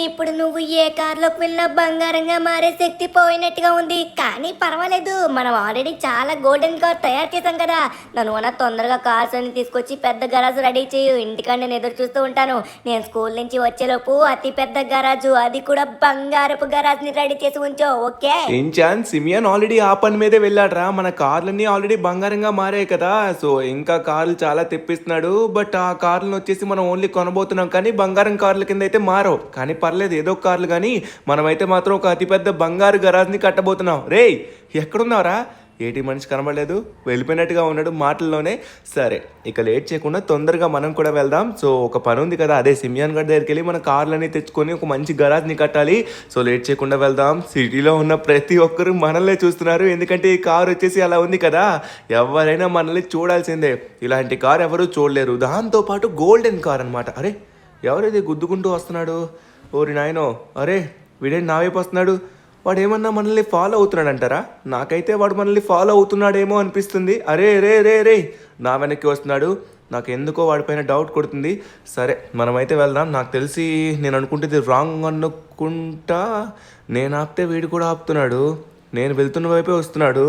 ఇప్పుడు నువ్వు ఏ కార్లోకి వెళ్ళినా బంగారంగా మారే శక్తి పోయినట్టుగా ఉంది. కానీ పర్వాలేదు, మనం ఆల్రెడీ చాలా గోల్డెన్ కార్ తయారు చేసాం కదా. నన్ను అన్న తొందరగా కార్స్ అన్ని తీసుకొచ్చి పెద్ద గరాజు రెడీ చేయు. ఇంటికాడ నేను ఎదురు చూస్తూ ఉంటాను. నేను స్కూల్ నుంచి వచ్చేలోపు అతి పెద్ద గరాజు, అది కూడా బంగారపు గరాజ్ని రెడీ చేసి ఉంచో. ఓకే ఏం ఛాన్స్, సిమియన్ ఆల్రెడీ ఆ పని మీదే వెళ్ళాడ్రా. మన కార్లన్నీ ఆల్రెడీ బంగారంగా మారాయి కదా. సో ఇంకా కార్లు చాలా తెప్పిస్తున్నాడు. బట్ ఆ కార్లను వచ్చేసి మనం ఓన్లీ కొనబోతున్నాం, కానీ బంగారం కార్ల కింద అయితే మారవు. కానీ పర్లేదు, ఏదో కార్లు. కానీ మనమైతే మాత్రం ఒక అతిపెద్ద బంగారు గరాజ్ని కట్టబోతున్నాం. రేయ్ ఎక్కడున్నావురా? ఏటి మనిషి కనబడలేదు, వెళ్ళిపోయినట్టుగా ఉన్నాడు మాటల్లోనే. సరే ఇక లేట్ చేయకుండా తొందరగా మనం కూడా వెళ్దాం. సో ఒక పని ఉంది కదా, అదే సిమియన్ గడ్ దగ్గరికి వెళ్ళి మన కార్లన్నీ తెచ్చుకొని ఒక మంచి గరాజ్ని కట్టాలి. సో లేట్ చేయకుండా వెళ్దాం. సిటీలో ఉన్న ప్రతి ఒక్కరు మనల్నే చూస్తున్నారు, ఎందుకంటే ఈ కార్ వచ్చేసి అలా ఉంది కదా. ఎవరైనా మనల్ని చూడాల్సిందే. ఇలాంటి కార్ ఎవరు చూడలేరు. దాంతోపాటు గోల్డెన్ కార్ అనమాట. అరే ఎవరైతే గుద్దుకుంటూ వస్తున్నాడు? ఓరి నాయనో, అరే వీడేంటి నా వైపు వస్తున్నాడు? వాడు ఏమన్నా మనల్ని ఫాలో అవుతున్నాడు అంటారా? నాకైతే వాడు మనల్ని ఫాలో అవుతున్నాడేమో అనిపిస్తుంది. అరే రే రే రే నా వెనక్కి వస్తున్నాడు. నాకు ఎందుకో వాడిపైన డౌట్ కొడుతుంది. సరే మనమైతే వెళ్దాం. నాకు తెలిసి నేను అనుకుంటుంది రాంగ్ అనుకుంటా. నేను ఆపితే వీడు కూడా ఆపుతున్నాడు. నేను వెళ్తున్న వైపే వస్తున్నాడు.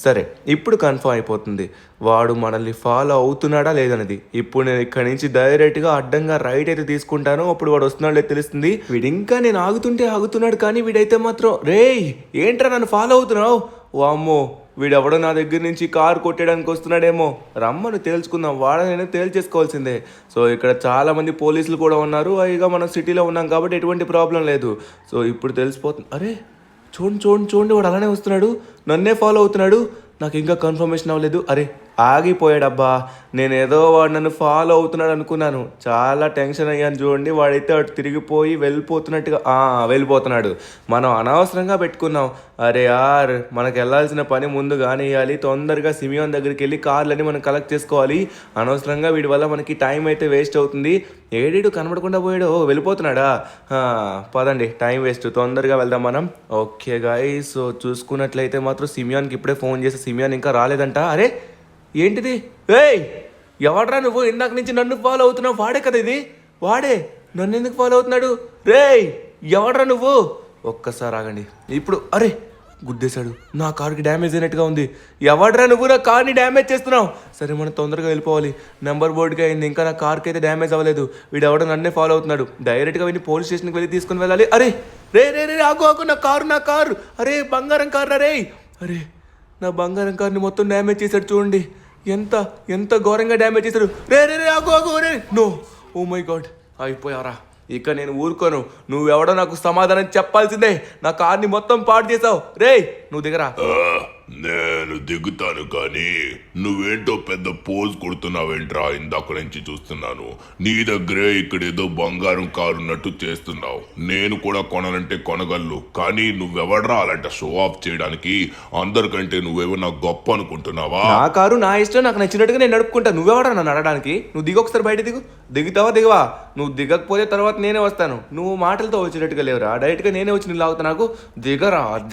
సరే ఇప్పుడు కన్ఫర్మ్ అయిపోతుంది వాడు మనల్ని ఫాలో అవుతున్నాడా లేదనేది. ఇప్పుడు నేను ఇక్కడి నుంచి డైరెక్ట్గా అడ్డంగా రైట్ అయితే తీసుకుంటాను. అప్పుడు వాడు వస్తున్నాడు లేదు తెలుస్తుంది. వీడు ఇంకా నేను ఆగుతున్నాడు, కానీ వీడైతే మాత్రం రేయ్ ఏంట్రా నన్ను ఫాలో అవుతున్నావు? వామ్మో, వీడెవడో నా దగ్గర నుంచి కారు కొట్టేయడానికి వస్తున్నాడేమో. రమ్మను తేల్చుకుందాం, వాడనైనా తేల్చేసుకోవాల్సిందే. సో ఇక్కడ చాలా మంది పోలీసులు కూడా ఉన్నారు. ఇక మనం సిటీలో ఉన్నాం కాబట్టి ఎటువంటి ప్రాబ్లం లేదు. సో ఇప్పుడు తెలిసిపోతుంది. అరే చూడండి వాడు అలానే వస్తున్నాడు, నన్నే ఫాలో అవుతున్నాడు. నాకు ఇంకా కన్ఫర్మేషన్ అవ్వలేదు. అరే ఆగిపోయాడబ్బా. నేనేదో వాడు నన్ను ఫాలో అవుతున్నాడు అనుకున్నాను. చాలా టెన్షన్ అయ్యాను. చూడండి వాడైతే అటు తిరిగిపోయి వెళ్ళిపోతున్నాడు. మనం అనవసరంగా పెట్టుకున్నాం. అరే యార్, మనకు వెళ్ళాల్సిన పని ముందు కానివ్వాలి. తొందరగా సిమియోన్ దగ్గరికి వెళ్ళి కార్లని మనం కలెక్ట్ చేసుకోవాలి. అనవసరంగా వీడి వల్ల మనకి టైం అయితే వేస్ట్ అవుతుంది. ఏడీడు కనబడకుండా పోయాడు. వెళ్ళిపోతున్నాడా? పదండి, టైం వేస్ట్, తొందరగా వెళ్దాం మనం. ఓకే గాయ్స్, సో చూసుకున్నట్లయితే మాత్రం సిమియోన్కి ఇప్పుడే ఫోన్ చేసి సిమియోన్ ఇంకా రాలేదంట. అరే ఏంటిది? ఏయ్ ఎవడ్రా నువ్వు? ఇందాక నుంచి నన్ను ఫాలో అవుతున్నావు. వాడే కదా ఇది, వాడే నన్ను ఎందుకు ఫాలో అవుతున్నాడు? రేయ్ ఎవడ్రా నువ్వు? ఒక్కసారి ఆగండి. ఇప్పుడు అరే గుద్దేశాడు. నా కార్కి డ్యామేజ్ అయినట్టుగా ఉంది. ఎవడ్రా నువ్వు నా కార్ని డ్యామేజ్ చేస్తున్నావు? సరే మనం తొందరగా వెళ్ళిపోవాలి. నెంబర్ బోర్డుకి అయింది, ఇంకా నా కార్కి అయితే డ్యామేజ్ అవ్వలేదు. వీడు ఎవడో నన్నే ఫాలో అవుతున్నాడు. డైరెక్ట్గా వెళ్ళి పోలీస్ స్టేషన్కి వెళ్ళి తీసుకుని వెళ్ళాలి. అరే రే రే రే ఆగు, నా కారు. అరే బంగారం కారు రే. అరే నా బంగారం కార్ని మొత్తం డ్యామేజ్ చేశాడు. చూడండి ఎంత ఘోరంగా డ్యామేజ్ చేశాడు. రే రే రే ఆగు రే. నో, ఓ మై గాడ్, అయిపోయారా? ఇక నేను ఊరుకోను. నువ్వెవడో నాకు సమాధానం చెప్పాల్సిందే. నా కార్ని మొత్తం పాడు చేసావు. రే నువ్వు దిగరా. నేను దిగుతాను, కానీ నువ్వేంటో పెద్ద పోజ్ కొడుతున్నావేంట్రా? ఇందాక నుంచి చూస్తున్నాను. నీ దగ్గరే ఇక్కడేదో బంగారం కారు ఉన్నట్టు చేస్తున్నావు. నేను కూడా కొనాలంటే కొనగలను, కానీ నువ్వెవడరా అలాంటి షో ఆఫ్ చేయడానికి? అందరికంటే నువ్వేమన్నా గొప్ప అనుకుంటున్నావా? నా కారు నా ఇష్టం, నాకు నచ్చినట్టుగా నేను నడుపుకుంటా. నువ్వెవడా నన్ను అడగడానికి? నువ్వు దిగు, ఒకసారి బయట దిగుతావా? నువ్వు దిగకపోతే తర్వాత నేనే వస్తాను. నువ్వు మాటలతో వచ్చినట్టుగా లేవురా, డైరెక్ట్గా నేనే వచ్చి నీ లాగుతా. నాకు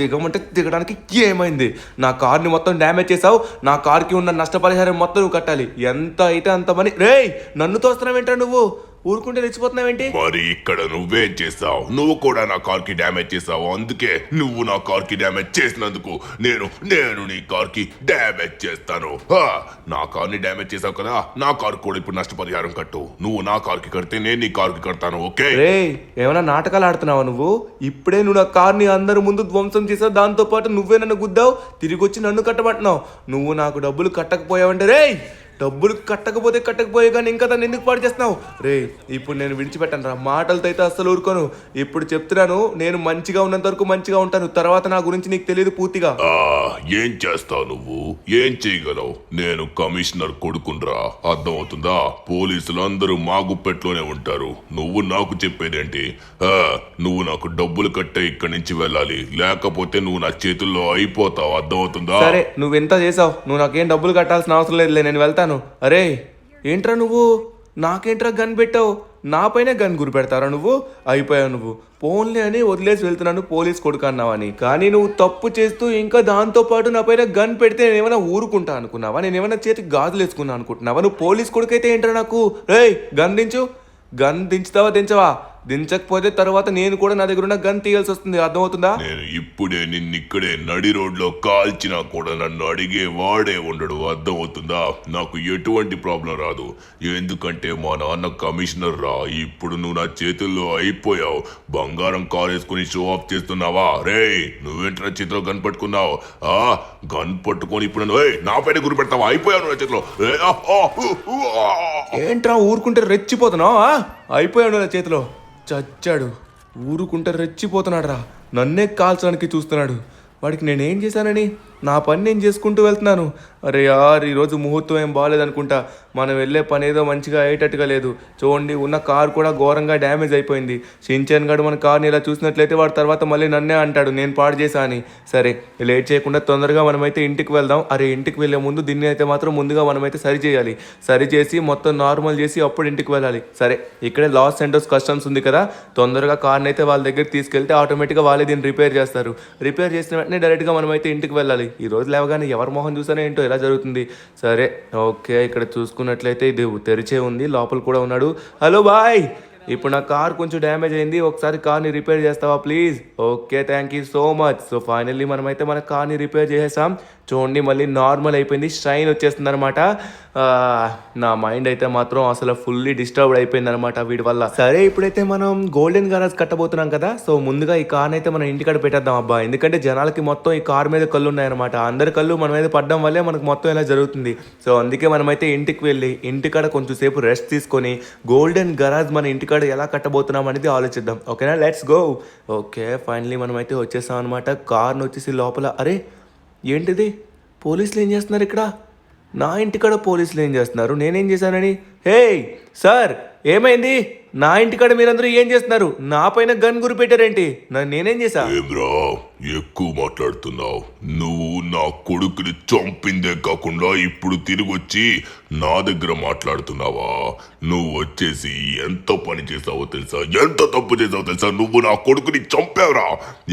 దిగమంటే దిగడానికి ఏమైంది? నా కార్ని మొత్తం డ్యామేజ్ చేసావు. నా కార్కి ఉన్న నష్టపరిహారం మొత్తం నువ్వు కట్టాలి. ఎంత అయితే అంత మనీ. రేయ్ నన్ను తోస్తున్నావేంటా నువ్వు? ఊరుకుంటే రెచ్చిపోతున్నావేంటి? మరి ఇక్కడ నువ్వేం చేసావు? నువ్వు కూడా నా కార్ కి డ్యామేజ్ చేసావు. అందుకే నువ్వు నా కార్ కి డ్యామేజ్ చేసినందుకు నేను నీ కార్ కి డ్యామేజ్ చేస్తాను. నా కార్ ని డ్యామేజ్ చేసావు కదా, నా కార్ కూడా ఇప్పుడు నష్టపరిహారం కట్టు. నువ్వు నా కార్ కి కడితే నేను నీ కార్ కి కడతాను. ఓకే? రే ఏమైనా నాటకాలు ఆడుతున్నావా నువ్వు? ఇప్పుడే నువ్వు నా కార్ని అందరి ముందు ధ్వంసం చేసావు. దాంతో పాటు నువ్వే నన్ను గుద్దావు, తిరిగి వచ్చి నన్ను కట్టమంటున్నావు. నువ్వు నాకు డబ్బులు కట్టకపోయావంటే రే, డబ్బులు కట్టకపోయే కానీ ఇంకా దాన్ని ఎందుకు పాడు చేస్తున్నావు? రే ఇప్పుడు నేను విడిచిపెట్టాను రా. మాటలతో అయితే అస్సలు ఊరుకోను. ఇప్పుడు చెప్తున్నాను, నేను మంచిగా ఉన్నంత వరకు మంచిగా ఉంటాను. తర్వాత నా గురించి నీకు తెలియదు పూర్తిగా. ఏం చేస్తావు నువ్వు? ఏం చేయగలవు? నేను కమిషనర్ కొడుకునరా, అర్థమవుతుందా? పోలీసులు అందరూ మా గుప్పెట్లోనే ఉంటారు. నువ్వు నాకు చెప్పేదేంటి? నువ్వు నాకు డబ్బులు కట్టే ఇక్కడి నుంచి వెళ్ళాలి, లేకపోతే నువ్వు నా చేతుల్లో అయిపోతావు. అర్థమవుతుందా? సరే నువ్వెంత చేసావు, నువ్వు నాకేం డబ్బులు కట్టాల్సిన అవసరం లేదులే, నేను వెళ్తాను. అరే ఏంట్రా నువ్వు నాకేంట్రా గన్ పెట్టావు? నా పైన గన్ గురి పెడతారా నువ్వు? అయిపోయావు నువ్వు. పోన్లే అని వదిలేసి వెళ్తున్నాను పోలీస్ కొడుకు అన్నావని, కానీ నువ్వు తప్పు చేస్తూ ఇంకా దాంతో పాటు నా పైన గన్ పెడితే నేనేమైనా ఊరుకుంటా అనుకున్నావా? నేనేమైనా చేతికి గాజులు వేసుకున్నా అనుకుంటున్నావా? నువ్వు పోలీస్ కొడుకు అయితే ఏంట్రా నాకు? రేయ్ గన్ దించు. గన్ దించుతావా దించవా? దించకపోతే తర్వాత నేను కూడా నా దగ్గర ఉన్న గన్ తీయాల్సి వస్తుంది, అర్థమవుతుందా? నేను ఇప్పుడే నిన్నిక్కడే నడి రోడ్లో కాల్చినా కూడా నన్ను అడిగే వాడే ఉండడు, అర్థమవుతుందా? నాకు ఎటువంటి ప్రాబ్లం రాదు, ఎందుకంటే మా నాన్న కమిషనర్ రా. ఇప్పుడు నువ్వు నా చేతుల్లో అయిపోయావు. బంగారం కార్ వేసుకుని షో ఆఫ్ చేస్తున్నావా? రే నువ్వేంటి నా చేతిలో గన్ పట్టుకున్నావు? గన్ పట్టుకొని ఇప్పుడు నా పైన గురి పెడతావా? అయిపోయావు నా చేతిలో. ఏంట్రా ఊరుకుంటే రెచ్చిపోతున్నావు? అయిపోయాడు నా చేతిలో. చచ్చాడు. ఊరుకుంటే రెచ్చిపోతున్నాడు రా, నన్నే కాల్చడానికి చూస్తున్నాడు. వాడికి నేనేం చేశానని? నా పని నేను చేసుకుంటూ వెళ్తున్నాను. అరే యార్, ఈరోజు ముహూర్తం ఏం బాగాలేదనుకుంటా. మనం వెళ్ళే పని ఏదో మంచిగా అయ్యేటట్టుగా లేదు. చూడండి, ఉన్న కార్ కూడా ఘోరంగా డ్యామేజ్ అయిపోయింది. షిన్చాన్ గడు మన కార్ని ఇలా చూసినట్లయితే వాడు తర్వాత మళ్ళీ నన్నే అంటాడు నేను పాడు చేశా అని. సరే లేట్ చేయకుండా తొందరగా మనమైతే ఇంటికి వెళ్దాం. అరే ఇంటికి వెళ్ళే ముందు దీన్ని అయితే మాత్రం ముందుగా మనమైతే సరి చేయాలి. సరి చేసి మొత్తం నార్మల్ చేసి అప్పుడు ఇంటికి వెళ్ళాలి. సరే ఇక్కడే లాస్ సెంటర్స్ కస్టమ్స్ ఉంది కదా, తొందరగా కార్ని అయితే వాళ్ళ దగ్గరికి తీసుకెళ్తే ఆటోమేటిక్గా వాళ్ళే దీన్ని రిపేర్ చేస్తారు. రిపేర్ చేసిన వెంటనే డైరెక్ట్గా మనమైతే ఇంటికి వెళ్ళాలి. ఈ రోజు లేవగానే ఎవరి మొహం చూసానో ఏంటో ఇలా జరుగుతుంది. సరే ఓకే, ఇక్కడ చూసుకున్నట్లయితే ఇది తెరిచే ఉంది, లోపల కూడా ఉన్నాడు. హలో బాయ్, ఇప్పుడు నా కార్ కొంచెం డ్యామేజ్ అయింది, ఒకసారి కార్ని రిపేర్ చేస్తావా please? Okay thank you so much. So finally మనమైతే మన కార్ని రిపేర్ చేసేసాం. చూడండి మళ్ళీ నార్మల్ అయిపోయింది, షైన్ వచ్చేస్తుంది అనమాట. నా మైండ్ అయితే మాత్రం అసలు ఫుల్లీ డిస్టర్బ్డ్ అయిపోయింది అనమాట వీడి వల్ల. సరే ఇప్పుడైతే మనం గోల్డెన్ గారాజ్ కట్టబోతున్నాం కదా, సో ముందుగా ఈ కార్ని అయితే మనం ఇంటికాడ పెట్టేద్దాం అబ్బా. ఎందుకంటే జనాలకి మొత్తం ఈ కార్ మీద కళ్ళు ఉన్నాయన్నమాట. అందరి కళ్ళు మన మీద పడడం వల్లే మనకు మొత్తం ఇలా జరుగుతుంది. సో అందుకే మనమైతే ఇంటికి వెళ్ళి ఇంటికాడ కొంచెం సేపు రెస్ట్ తీసుకొని గోల్డెన్ గరాజ్ మన ఇంటికాడ ఎలా కట్టబోతున్నాం అనేది ఆలోచిద్దాం. ఓకేనా, లెట్స్ గో. ఓకే ఫైనల్లీ మనమైతే వచ్చేసాం అనమాట. కార్ని వచ్చేసి లోపల, అరే ఏంటిది, పోలీసులు ఏం చేస్తున్నారు ఇక్కడ? నా ఇంటికాడ పోలీసులు ఏం చేస్తున్నారు? నేనేం చేశానని? హే సార్ ఏమైంది? నా ఇంటికాడ మీరందరూ ఏం చేస్తున్నారు? నా పైన గన్ గురి పెట్టారేంటి? నేనేం చేశా? ఏమ్రా ఎక్కువ మాట్లాడుతున్నావు? నువ్వు నా కొడుకుని చంపిందే కాకుండా ఇప్పుడు తిరిగి వచ్చి నా దగ్గర మాట్లాడుతున్నావా? నువ్వు వచ్చేసి ఎంత పని చేసావో తెలుసా? ఎంత తప్పు చేసావో తెలుసా? నువ్వు నా కొడుకుని చంపావురా.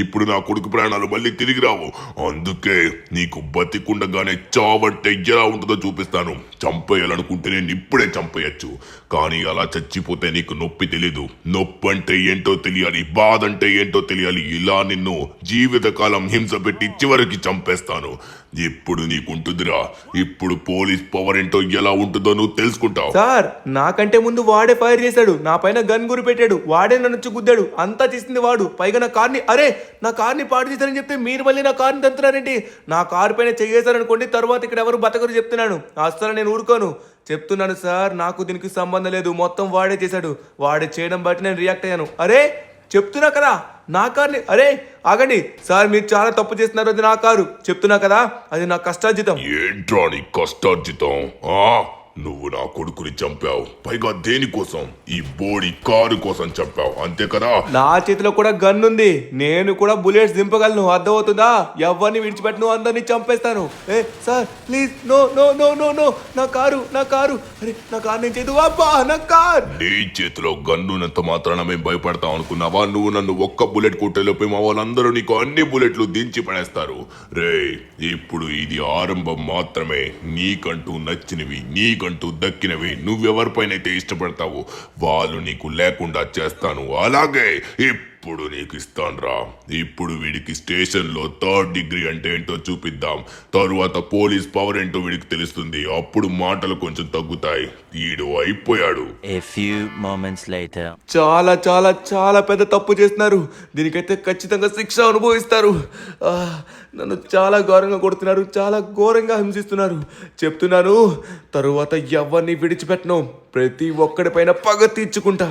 ఇప్పుడు నా కొడుకు ప్రాణాలు మళ్ళీ తిరిగి రావు. అందుకే నీకు బతికుండగానే చావంటే ఎలా ఉంటుందో చూపిస్తాను. చంపేయాలనుకుంటే నేను ఇప్పుడే చంపేయచ్చు, కానీ అలా చచ్చిపోతే నీకు నొప్పి తెలీదు. నొప్పి అంటే ఏంటో తెలియాలి, బాధ అంటే ఏంటో తెలియాలి. ఇలా నిన్ను జీవితకాలం హింస పెట్టి చివరికి చంపేస్తాను. ఇప్పుడు నీకుంటుందిరా. ఇప్పుడు పోలీస్ పవర్ ఏంటో ఎలా ఉంటుందో నువ్వు తెలుసుకుంటావు. సార్ నాకంటే ముందు వాడే ఫైర్ చేశాడు, నా పైన గన్ గురి పెట్టాడు, వాడే నన్ను వచ్చి గుద్దాడు. అంతా చేసింది వాడు. పైగా నా కార్ని, అరే నా కార్ని పాడు చేశారని చెప్తే మీరు మళ్ళీ నా కార్ని తంతున్నారేంటి? నా కారు పైన చెయ్యేశారనుకోండి, తర్వాత ఇక్కడ ఎవరు బతకరు చెప్తున్నాను. అసలు నేను ఊరుకోను, చెప్తున్నాను సార్. నాకు దీనికి సంబంధం లేదు, మొత్తం వాడే చేశాడు. వాడే చేయడం బట్టి నేను రియాక్ట్ అయ్యాను. అరే చెప్తున్నా కదా నా కార్ని, అరే ఆగండి సార్, మీరు చాలా తప్పు చేస్తున్నారు. అది నా కారు, చెప్తున్నా కదా, అది నా కష్టార్జితం. ఏంట్రా నీ కష్టార్జితం? నువ్వు నా కొడుకుని చంపావు, పైగా దేనికోసం? ఈ బోడి కారు కోసం చంపావు, అంతే కదా? నా చేతిలో కూడా గన్ ఉంది, నేను కూడా బుల్లెట్స్ దింపగలను, అర్థమవుతుందా? ఎవరిని విడిచిపెట్టను, అందరినీ చంపేస్తాను. ఏ sir please, no no no no no, నా కారు నా కారు, అరే నా కారు నేను చేదు, అబ్బా నా కార్. నీ చేతిలో గన్నున్నంత మాత్రాన మేము భయపడతాం అనుకున్నావా? నువ్వు నన్ను ఒక్క బుల్లెట్ కొట్టేలోపే మా వాళ్ళందరూ నీకు అన్ని బుల్లెట్లు దించి పడేస్తారు. రే ఇప్పుడు ఇది ఆరంభం మాత్రమే. నీకంటూ నచ్చినవి, నీకంటూ దక్కినవి నువ్వెవరిపైనైతే ఇష్టపడతావు వాళ్ళు నీకు లేకుండా చేస్తాను. అలాగే ఇప్పుడు నీకు ఇస్తానురా. ఇప్పుడు వీడికి స్టేషన్లో 3rd డిగ్రీ అంటే ఏంటో చూపిద్దాం. తరువాత పోలీస్ పవర్ ఏంటో వీడికి తెలుస్తుంది. అప్పుడు మాటలు కొంచెం తగ్గుతాయి. వీడు అయిపోయాడు. A few moments later. చాలా చాలా చాలా పెద్ద తప్పు చేస్తున్నారు, దీనికైతే ఖచ్చితంగా శిక్ష అనుభవిస్తారు. నన్ను చాలా ఘోరంగా కొడుతున్నారు, చాలా ఘోరంగా హింసిస్తున్నారు. చెప్తున్నాను, తరువాత ఎవరిని విడిచిపెట్టను. ప్రతి ఒక్కడిపైన పగ తీర్చుకుంటా,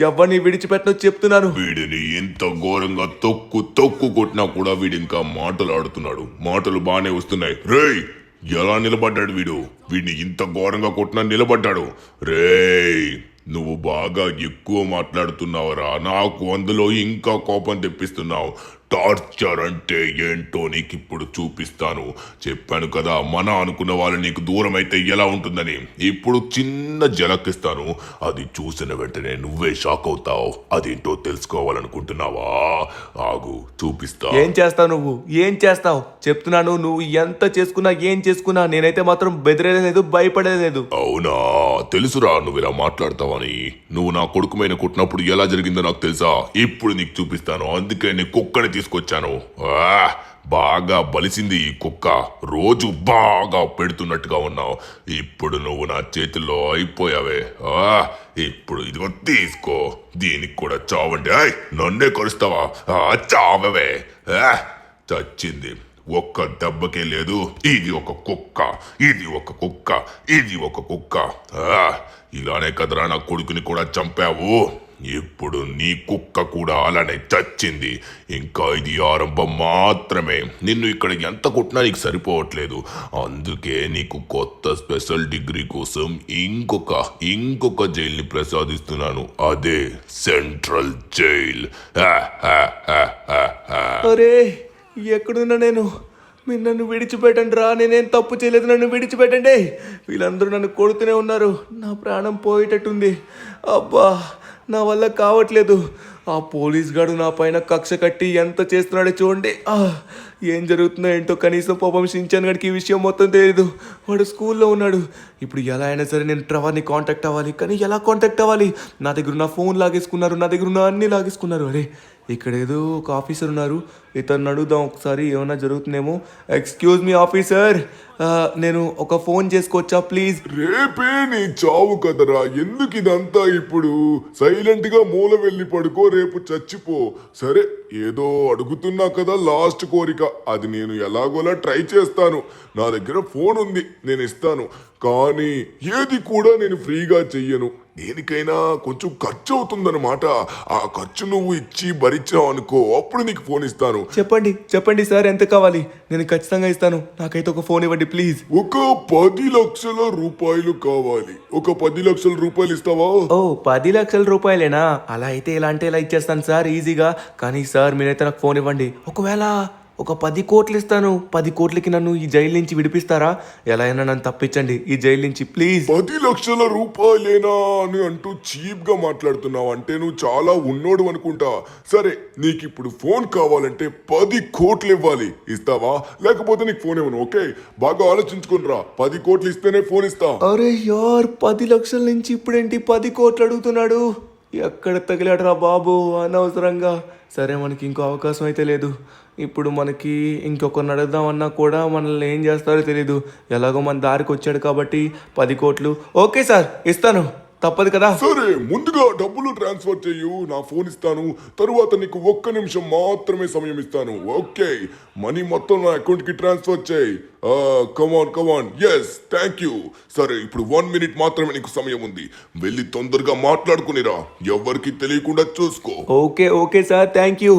ఎవరిని విడిచిపెట్టను చెప్తున్నాను. వీడిని ఎంత ఘోరంగా తొక్కు కొట్టినా కూడా వీడు ఇంకా మాటలు ఆడుతున్నాడు. మాటలు బాగానే వస్తున్నాయి. రేయ్ ఎలా నిలబడ్డాడు వీడు? వీడిని ఇంత ఘోరంగా కొట్టినా నిలబడ్డాడు. రేయ్ నువ్వు బాగా ఎక్కువ మాట్లాడుతున్నావురా, నాకు అందులో ఇంకా కోపం తెప్పిస్తున్నావు. టార్చర్ అంటే ఏంటో నీకు ఇప్పుడు చూపిస్తాను. చెప్పాను కదా మన అనుకున్న వాళ్ళు నీకు దూరం అయితే ఎలా ఉంటుందని. ఇప్పుడు చిన్న జలకిస్తాను, అది చూసిన వెంటనే నువ్వే షాక్ అవుతావు. అదేంటో తెలుసుకోవాలనుకుంటున్నావా? ఆగు, చూపిస్తా. ఏం చేస్తావు నువ్వు? ఏం చేస్తావు? చెప్తున్నాను, నువ్వు ఎంత చేసుకున్నా ఏం చేసుకున్నా నేనైతే మాత్రం బెదిరేలేదు, భయపడలేదు. అవునా, తెలుసురా నువ్వు ఇలా మాట్లాడతావని. నువ్వు నా కొడుకు మీద కొట్టినప్పుడు ఎలా జరిగిందో నాకు తెలుసా. ఇప్పుడు నీకు చూపిస్తాను. అందుకే నీ కుక్కని తీసుకొచ్చాను. బాగా బలిసింది ఈ కుక్క. రోజు బాగా పెడుతున్నట్టుగా ఉన్నావు. ఇప్పుడు నువ్వు నా చేతుల్లో అయిపోయావే. ఇప్పుడు ఇదిగో తీసుకో. దీనికి కూడా చావండి. నన్నే కరుస్తావా? చావవే. చచ్చింది. ఒక్క దెబ్బకే లేదు. ఇది ఒక కుక్క, ఇది ఒక కుక్క, ఇది ఒక కుక్క. ఇలానే కదరా నా కొడుకుని కూడా చంపావు. ఇప్పుడు నీ కుక్క కూడా అలానే చచ్చింది. ఇంకా ఇది ఆరంభం మాత్రమే. నిన్ను ఇక్కడ ఎంత కొట్టినా నీకు సరిపోవట్లేదు. అందుకే నీకు కొత్త స్పెషల్ డిగ్రీ కోసం ఇంకొక జైల్ని ప్రసాదిస్తున్నాను. అదే సెంట్రల్ జైల్. అరే, ఎక్కడున్నా నేను? మీరు నన్ను విడిచిపెట్టండి రా. నేనేం తప్పు చేయలేదు, నన్ను విడిచిపెట్టండి. వీళ్ళందరూ నన్ను కొడుతూనే ఉన్నారు. నా ప్రాణం పోయేటట్టుంది. అబ్బా, నా వల్ల కావట్లేదు. ఆ పోలీస్ గాడు నా పైన కక్ష కట్టి ఎంత చేస్తున్నాడో చూడండి. ఏం జరుగుతుందో ఏంటో. కనీసం పాపం షించాన్ గడికి ఈ విషయం మొత్తం తెలియదు. వాడు స్కూల్లో ఉన్నాడు. ఇప్పుడు ఎలా అయినా సరే నేను ట్రెవర్ని కాంటాక్ట్ అవ్వాలి. కానీ ఎలా కాంటాక్ట్ అవ్వాలి? నా దగ్గర ఉన్న ఫోన్ లాగేసుకున్నారు, నా దగ్గర ఉన్న అన్నీ లాగేసుకున్నారు. అరే, ఇక్కడ ఏదో ఒక ఆఫీసర్ ఉన్నారు. ఇతను అడుగుదాం ఒకసారి, ఏమైనా జరుగుతుందేమో. ఎక్స్క్యూజ్ మీ ఆఫీసర్, నేను ఒక ఫోన్ చేసుకోవచ్చా ప్లీజ్? రేపే నీ చావు కదరా, ఎందుకు ఇదంతా ఇప్పుడు? సైలెంట్ గా మూల వెళ్ళి పడుకో, రేపు చచ్చిపో. సరే, ఏదో అడుగుతున్నా కదా, లాస్ట్ కోరిక. అది నేను ఎలాగోలా ట్రై చేస్తాను. నా దగ్గర ఫోన్ ఉంది, నేను ఇస్తాను. కానీ ఏది కూడా నేను ఫ్రీగా చెయ్యను. దేనికైనా కొంచెం ఖర్చు అవుతుందన్నమాట. ఆ ఖర్చు నువ్వు ఇచ్చి భరించావు అనుకో, అప్పుడు నీకు ఫోన్ ఇస్తాను. చెప్పండి చెప్పండి సార్, ఎంత కావాలి? నేను ఖచ్చితంగా ఇస్తాను. నాకైతే ఒక ఫోన్ ఇవ్వండి ప్లీజ్. ఒక 10 లక్షల రూపాయలు కావాలి. ఒక 10 లక్షల రూపాయలు ఇస్తావా? ఓ, 10 లక్షల రూపాయలేనా? అలా అయితే ఎలా అంటే ఎలా ఇచ్చేస్తాను సార్, ఈజీగా. కానీ సార్, మీరైతే నాకు ఫోన్ ఇవ్వండి. ఒకవేళ ఒక 10 కోట్లు ఇస్తాను. 10 కోట్లకి నన్ను ఈ జైలు నుంచి విడిపిస్తారా? ఎలా అయినా నన్ను తప్పించండి ఈ జైలు నుంచి ప్లీజ్. 10 లక్షల రూపాయలేనా అని అంటూ చీప్ గా మాట్లాడుతున్నావు అంటే నువ్వు చాలా ఉన్నోడు అనుకుంటా. సరే, నీకు ఇప్పుడు ఫోన్ కావాలంటే 10 కోట్లు ఇవ్వాలి. ఇస్తావా? లేకపోతే నీకు ఫోన్ ఇవ్వను. ఓకే, బాగా ఆలోచించుకునిరా. 10 కోట్లు ఇస్తేనే ఫోన్ ఇస్తా. అరే యార్, 10 లక్షల నుంచి ఇప్పుడేంటి 10 కోట్లు అడుగుతున్నాడు? ఎక్కడ తగిలాడరా బాబు అనవసరంగా. సరే, మనకి ఇంకో అవకాశం అయితే లేదు. ఇప్పుడు మనకి ఇంకొకరిని అడుగుదామన్నా కూడా మనల్ని ఏం చేస్తారో తెలీదు. ఎలాగో మన దారికి వచ్చాడు కాబట్టి 10 కోట్లు ఓకే సార్, ఇస్తాను. తప్పదు కదా. సరే, ముందుగా డబ్బులు ట్రాన్స్ఫర్ చెయ్యు, నా ఫోన్ ఇస్తాను. తరువాత నీకు 1 నిమిషం మాత్రమే సమయం ఇస్తాను. ఓకే, మనీ మొత్తం నా అకౌంట్ కి ట్రాన్స్ఫర్ చేయి. కమాన్. Yes, thank you. సరే, ఇప్పుడు 1 మినిట్ మాత్రమే నీకు సమయం ఉంది. వెళ్ళి తొందరగా మాట్లాడుకునిరా. ఎవరికి తెలియకుండా చూసుకో. Okay sir, thank you.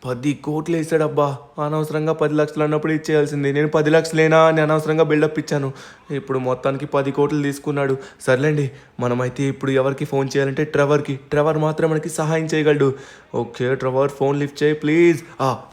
10 కోట్లు వేసాడబ్బా. అనవసరంగా 10 లక్షలు అన్నప్పుడు ఇచ్చేయాల్సింది. నేను 10 లక్షలేనా అని అనవసరంగా బిల్డప్ ఇచ్చాను. ఇప్పుడు మొత్తానికి 10 కోట్లు తీసుకున్నాడు. సర్లేండి, మనమైతే ఇప్పుడు ఎవరికి ఫోన్ చేయాలంటే ట్రెవర్ మాత్రం మనకి సహాయం చేయగలడు. ఓకే ట్రెవర్, ఫోన్ లిఫ్ట్ చేయి ప్లీజ్.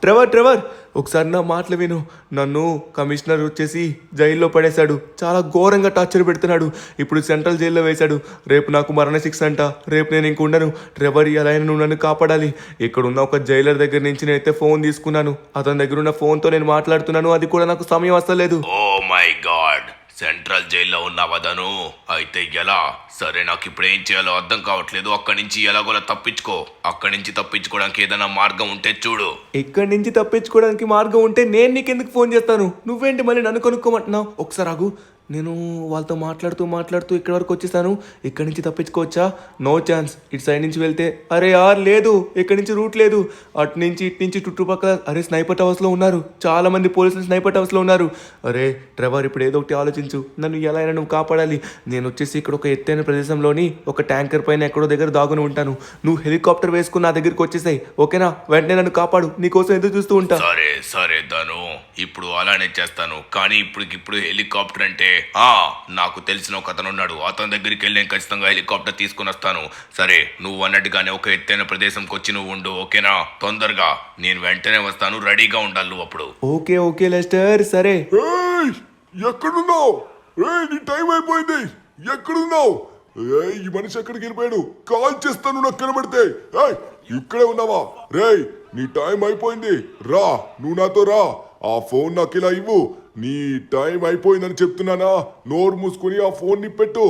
ట్రెవర్, ఒకసారి నా మాటలు విను. నన్ను కమిషనర్ వచ్చేసి జైల్లో పడేశాడు. చాలా ఘోరంగా టార్చర్ పెడుతున్నాడు. ఇప్పుడు సెంట్రల్ జైల్లో వేశాడు. రేపు నాకు మరణశిక్ష అంట. రేపు నేను ఇంక ఉండను. ట్రెవర్, ఎలా అయినా నువ్వు నన్ను కాపాడాలి. ఇక్కడున్న ఒక జైలర్ దగ్గర నుంచి నేనైతే ఫోన్ తీసుకున్నాను. అతని దగ్గర ఉన్న ఫోన్తో నేను మాట్లాడుతున్నాను. అది కూడా నాకు సమయం వస్తలేదు. ఓ మై గాడ్, సెంట్రల్ జైల్లో ఉన్నావదను. అయితే ఎలా? సరే, నాకు ఇప్పుడు ఏం చేయాలో అర్థం కావట్లేదు. అక్కడి నుంచి ఎలాగోలా తప్పించుకో. అక్కడి నుంచి తప్పించుకోవడానికి ఏదైనా మార్గం ఉంటే చూడు. ఇక్కడి నుంచి తప్పించుకోవడానికి మార్గం ఉంటే నేను నీకెందుకు ఫోన్ చేస్తాను? నువ్వేంటి మళ్ళీ నన్ను కొనుక్కోమంటున్నావు? ఒకసారి ఆగు. నేను వాళ్ళతో మాట్లాడుతూ ఇక్కడి వరకు వచ్చేసాను. ఇక్కడి నుంచి తప్పించుకోవచ్చా? No chance. ఇటు సైడ్ నుంచి వెళ్తే అరే యార్ లేదు, ఇక్కడి నుంచి రూట్ లేదు. అటు నుంచి ఇటు నుంచి చుట్టుపక్కల అరే స్నైపర్ టవర్స్లో ఉన్నారు. చాలా మంది పోలీసులు స్నైపర్ టవర్స్లో ఉన్నారు. అరే ట్రెవర్, ఇప్పుడు ఏదో ఒకటి ఆలోచించు. నన్ను ఎలా అయినా నువ్వు కాపాడాలి. నేను వచ్చేసి ఇక్కడ ఒక ఎత్తైన ప్రదేశంలోని ఒక ట్యాంకర్ పైన ఎక్కడో దగ్గర దాగుని ఉంటాను. నువ్వు హెలికాప్టర్ వేసుకుని నా దగ్గరికి వచ్చేసాయి. ఓకేనా? వెంటనే నన్ను కాపాడు. నీకోసం ఎదురు చూస్తూ ఉంటా. సరే ధను, ఇప్పుడు అలానే చేస్తాను. కానీ ఇప్పుడు హెలికాప్టర్ అంటే నాకు తెలిసిన ఒక అతను ఉన్నాడు. అతని దగ్గరికి వెళ్ళి నేను ఖచ్చితంగా హెలికాప్టర్ తీసుకుని వస్తాను. సరే, నువ్వు అన్నట్టుగానే ఒక ఎత్తైన ప్రదేశంకి వచ్చి నువ్వు ఉండు, ఓకేనా? తొందరగా నేను వెంటనే వస్తాను, రెడీగా ఉండాలి నువ్వు అప్పుడు. ఓకే ఓకే లెస్టర్, సరే. ఏయ్, ఎక్కడున్నావు? ఏయ్, నీ టైం అయిపోయింది. ఎక్కడున్నావు? ఏయ్, ఈ మనిషి ఎక్కడికి వెళ్ళిపోయాడు? కాల్ చేస్తాను నాకు కనబడితే. ఏయ్, ఇక్కడే ఉన్నావా? రేయ్, నీ టైం అయిపోయింది. రా, నువ్వు నాతో రా. ఆ ఫోన్ నాకు ఇలా ఇవ్వు. నీ టైం అయిపోయిందని చెప్తున్నానా? నోరు మూసుకుని ఆ ఫోన్ ని పెట్టు.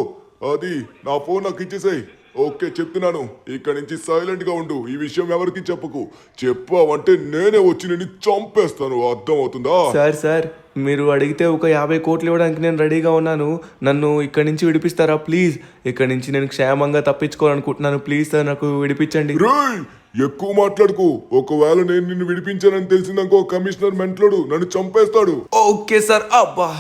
అది నా ఫోన్ నాకు ఇచ్చేసేయ్. ఓకే, చెప్తున్నాను. ఇక్కడి నుంచి సైలెంట్ గా ఉండు. ఈ విషయం ఎవరికి చెప్పకు. చెప్పావంటే నేనే వచ్చి నిన్ను చంపేస్తాను. అర్థం అవుతుందా? సార్ మీరు అడిగితే ఒక 50 కోట్లు ఇవ్వడానికి నేను రెడీగా ఉన్నాను. నన్ను ఇక్కడి నుంచి విడిపిస్తారా ప్లీజ్? ఇక్కడి నుంచి నేను క్షేమంగా తప్పించుకోవాలనుకుంటున్నాను. ప్లీజ్ సార్, నాకు విడిపించండి. రేయ్, ఎక్కువ మాట్లాడుకు. ఒకవేళ నేను నిన్ను విడిపించానని తెలిసిందనుకో, కమిషనర్ మెంట్లోడు నన్ను చంపేస్తాడు. Okay sir. అబ్బా,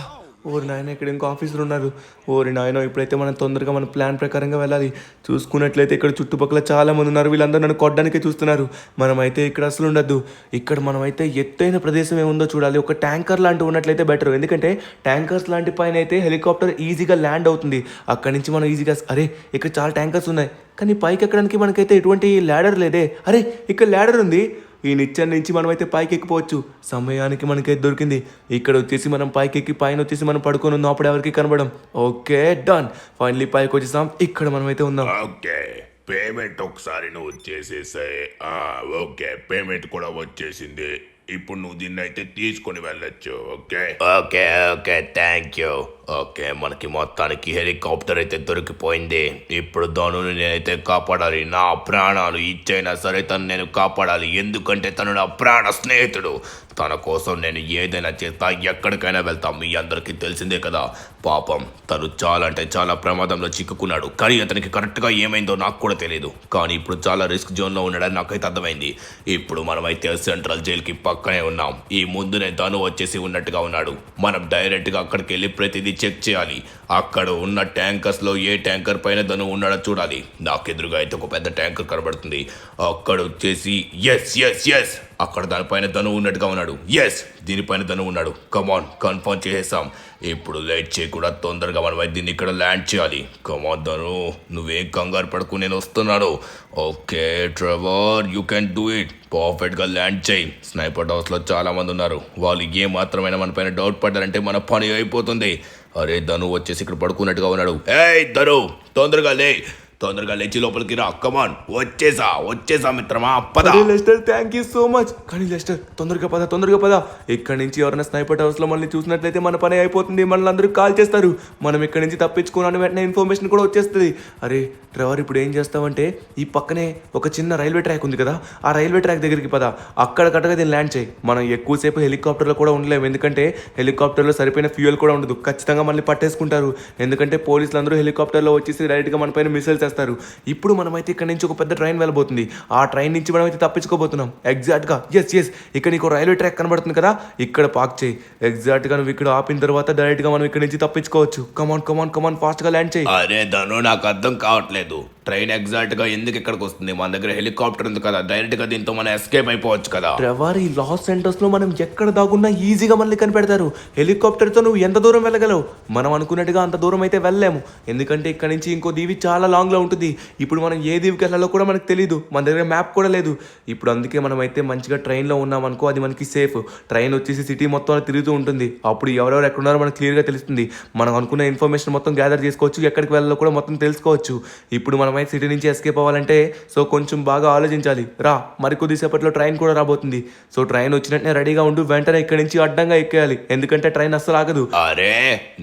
ఓరి నాయన, ఇక్కడ ఇంకో ఆఫీసర్ ఉన్నారు. ఓరి నాయన, ఇప్పుడైతే మనం తొందరగా మన ప్లాన్ ప్రకారంగా వెళ్ళాలి. చూసుకున్నట్లయితే ఇక్కడ చుట్టుపక్కల చాలా మంది ఉన్నారు. వీళ్ళందరూ నన్ను కొట్టడానికే చూస్తున్నారు. మనమైతే ఇక్కడ అసలు ఉండద్దు. ఇక్కడ మనమైతే ఎత్తైన ప్రదేశం ఏముందో చూడాలి. ఒక ట్యాంకర్ లాంటివి ఉన్నట్లయితే బెటర్. ఎందుకంటే ట్యాంకర్స్ లాంటి పైన అయితే హెలికాప్టర్ ఈజీగా ల్యాండ్ అవుతుంది. అక్కడి నుంచి మనం ఈజీగా అరే, ఇక్కడ చాలా ట్యాంకర్స్ ఉన్నాయి, కానీ పైకి ఎక్కడానికి మనకైతే ఎటువంటి ల్యాడర్ లేదే. అరే, ఇక్కడ ల్యాడర్ ఉంది. ఈ నిచ్చెన నుంచి మనమైతే పైకి ఎక్కిపోవచ్చు. సమయానికి మనకైతే దొరికింది. ఇక్కడ వచ్చేసి మనం పైకి ఎక్కి పైన వచ్చేసి మనం పడుకొని ఉన్నాం. అప్పుడు ఎవరికి కనబడం. Okay, done. ఫైనలీ పైకి వచ్చేసాం. ఇక్కడ మనమైతే ఉందాం. ఓకే, పేమెంట్ ఒకసారి నువ్వు చేసేసాయి. ఓకే, పేమెంట్ కూడా వచ్చేసింది. ఇప్పుడు నువ్వు దీన్ని అయితే తీసుకొని వెళ్ళొచ్చు. Okay okay okay, thank you. Okay, మనకి మొత్తానికి హెలికాప్టర్ అయితే దొరికిపోయింది. ఇప్పుడు ధనుని నేనైతే కాపాడాలి. నా ప్రాణాలు ఇచ్చైనా సరే తను నేను కాపాడాలి. ఎందుకంటే తను నా ప్రాణ స్నేహితుడు. తన కోసం నేను ఏదైనా చేస్తా, ఎక్కడికైనా వెళ్తాం. మీ అందరికీ తెలిసిందే కదా. పాపం తను చాలా అంటే చాలా ప్రమాదంలో చిక్కుకున్నాడు. కానీ అతనికి కరెక్ట్గా ఏమైందో నాకు కూడా తెలియదు. కానీ ఇప్పుడు చాలా రిస్క్ జోన్లో ఉన్నాడని నాకైతే అర్థమైంది. ఇప్పుడు మనమైతే సెంట్రల్ జైలుకి పక్కనే ఉన్నాం. ఈ ముందునే ధను వచ్చేసి ఉన్నట్టుగా ఉన్నాడు. మనం డైరెక్ట్గా అక్కడికి వెళ్ళి ప్రతిదీ చెక్ చేయాలి. అక్కడ ఉన్న ట్యాంకర్స్లో ఏ ట్యాంకర్ పైన ధను ఉన్నాడో చూడాలి. నాకు ఎదురుగా అయితే ఒక పెద్ద ట్యాంకర్ కనబడుతుంది. అక్కడ వచ్చేసి ఎస్ అక్కడ దానిపైన ధను ఉన్నట్టుగా ఉన్నాడు. ఎస్, దీనిపైన ధను ఉన్నాడు. కమాన్, కన్ఫర్మ్ చేసేసాం. ఇప్పుడు లేట్ చేయకుండా తొందరగా మనం దీన్ని ఇక్కడ ల్యాండ్ చేయాలి. కమాన్ ధను, నువ్వేం కంగారు పడుకు, నేను వస్తున్నాను. Okay Trevor, you can do it. పర్ఫెక్ట్గా ల్యాండ్ చేయి. స్నైపర్ హౌస్లో చాలా మంది ఉన్నారు. వాళ్ళు ఏ మాత్రమైనా మన పైన డౌట్ పడ్డారంటే మన పని అయిపోతుంది. అరే, ధను వచ్చేసి ఇక్కడ పడుకున్నట్టుగా ఉన్నాడు. ఏయ్ ధను, తొందరగా లేచి లోపలికి రా. కమాన్, వచ్చేసా మిత్రమా, పద. Lester, thank you so much. కానీ లెస్టర్, తొందరగా పద. ఇక్కడ నుంచి ఎవరైనా స్నైపర్ హౌస్ లో మనల్ని చూసినట్లయితే మన పని అయిపోతుంది. మనల్ని అందరూ కాల్ చేస్తారు. మనం ఇక్కడ నుంచి తప్పించుకున్నాను వెంటనే ఇన్ఫర్మేషన్ కూడా వచ్చేస్తుంది. అరే ట్రెవర్, ఇప్పుడు ఏం చేస్తావంటే ఈ పక్కనే ఒక చిన్న రైల్వే ట్రాక్ ఉంది కదా, ఆ రైల్వే ట్రాక్ దగ్గరికి పద. అక్కడ కట్టగా దీన్ని ల్యాండ్ చేయి. మనం ఎక్కువసేపు హెలికాప్టర్లో కూడా ఉండలేము. ఎందుకంటే హెలికాప్టర్లో సరిపోయిన ఫ్యూయల్ కూడా ఉండదు. ఖచ్చితంగా మనల్ని పట్టేసుకుంటారు. ఎందుకంటే పోలీసులు అందరూ హెలికాప్టర్లో వచ్చేసి డైరెక్ట్గా మన పైన మిసైల్స్ వేస్తారు. ఇప్పుడు మనమైతే ఇక్కడ నుంచి ఒక పెద్ద ట్రైన్ వెళ్ళబోతుంది. ఆ ట్రైన్ నుంచి మనమైతే తప్పించుకోబోతున్నాం. ఎగ్జాక్ట్గా ఎస్ ఇక్కడ నీకు రైల్వే ట్రాక్ కనబడుతుంది కదా, ఇక్కడ పార్క్ చేయి. ఎగ్జాక్ట్గా నువ్వు ఇక్కడ ఆపిన తర్వాత డైరెక్ట్గా మనం ఇక్కడ నుంచి తప్పించుకోవచ్చు. కమాన్ ఫాస్ట్గా ల్యాండ్ చేయి. అరే ధను, నాకు అర్థం కావట్లేదు. ట్రైన్ ఎగ్జాక్ట్ గా ఎందుకు ఇక్కడికి వస్తుంది? మన దగ్గర హెలికాప్టర్ ఉంది కదా, డైరెక్ట్ గా దీంతో మనం ఎస్కేప్ అయిపోవచ్చు కదా. ట్రెవర్, ఈ లాస్ సెంటర్స్ లో మనం ఎక్కడ దాగున్నా ఈజీగా మనల్ని కనిపెడతారు. హెలికాప్టర్ తో నువ్వు ఎంత దూరం వెళ్ళగలవు? మనం అనుకున్నట్టుగా అంత దూరం అయితే వెళ్ళలేము. ఎందుకంటే ఇక్కడ నుంచి ఇంకో దీవి చాలా లాంగ్ లో ఉంటుంది. ఇప్పుడు మనం ఏ దీవికి వెళ్ళాలో కూడా మనకు తెలియదు. మన దగ్గర మ్యాప్ కూడా లేదు. ఇప్పుడు అందుకే మనం అయితే మంచిగా ట్రైన్ లో ఉన్నాం అనుకో, అది మనకి సేఫ్. ట్రైన్ వచ్చేసి సిటీ మొత్తం తిరుగుతూ ఉంటుంది. అప్పుడు ఎవరెవరు ఎక్కడున్నారో మనకు క్లియర్ గా తెలుస్తుంది. మనం అనుకున్న ఇన్ఫర్మేషన్ మొత్తం గ్యాదర్ చేసుకోవచ్చు. ఎక్కడికి వెళ్ళాలో కూడా మొత్తం తెలుసుకోవచ్చు. ఇప్పుడు మనమైతే సిటీ నుంచి ఎస్కేప్ అవ్వాలంటే సో కొంచెం బాగా ఆలోచించాలి. రా, మరికొద్దిసేపట్లో ట్రైన్ కూడా రాబోతుంది. సో ట్రైన్ వచ్చినట్టే రెడీగా ఉండు. వెంటనే ఇక్కడి నుంచి అడ్డంగా ఎక్కేయాలి. ఎందుకంటే ట్రైన్ అస్సలు ఆగదు. అరే,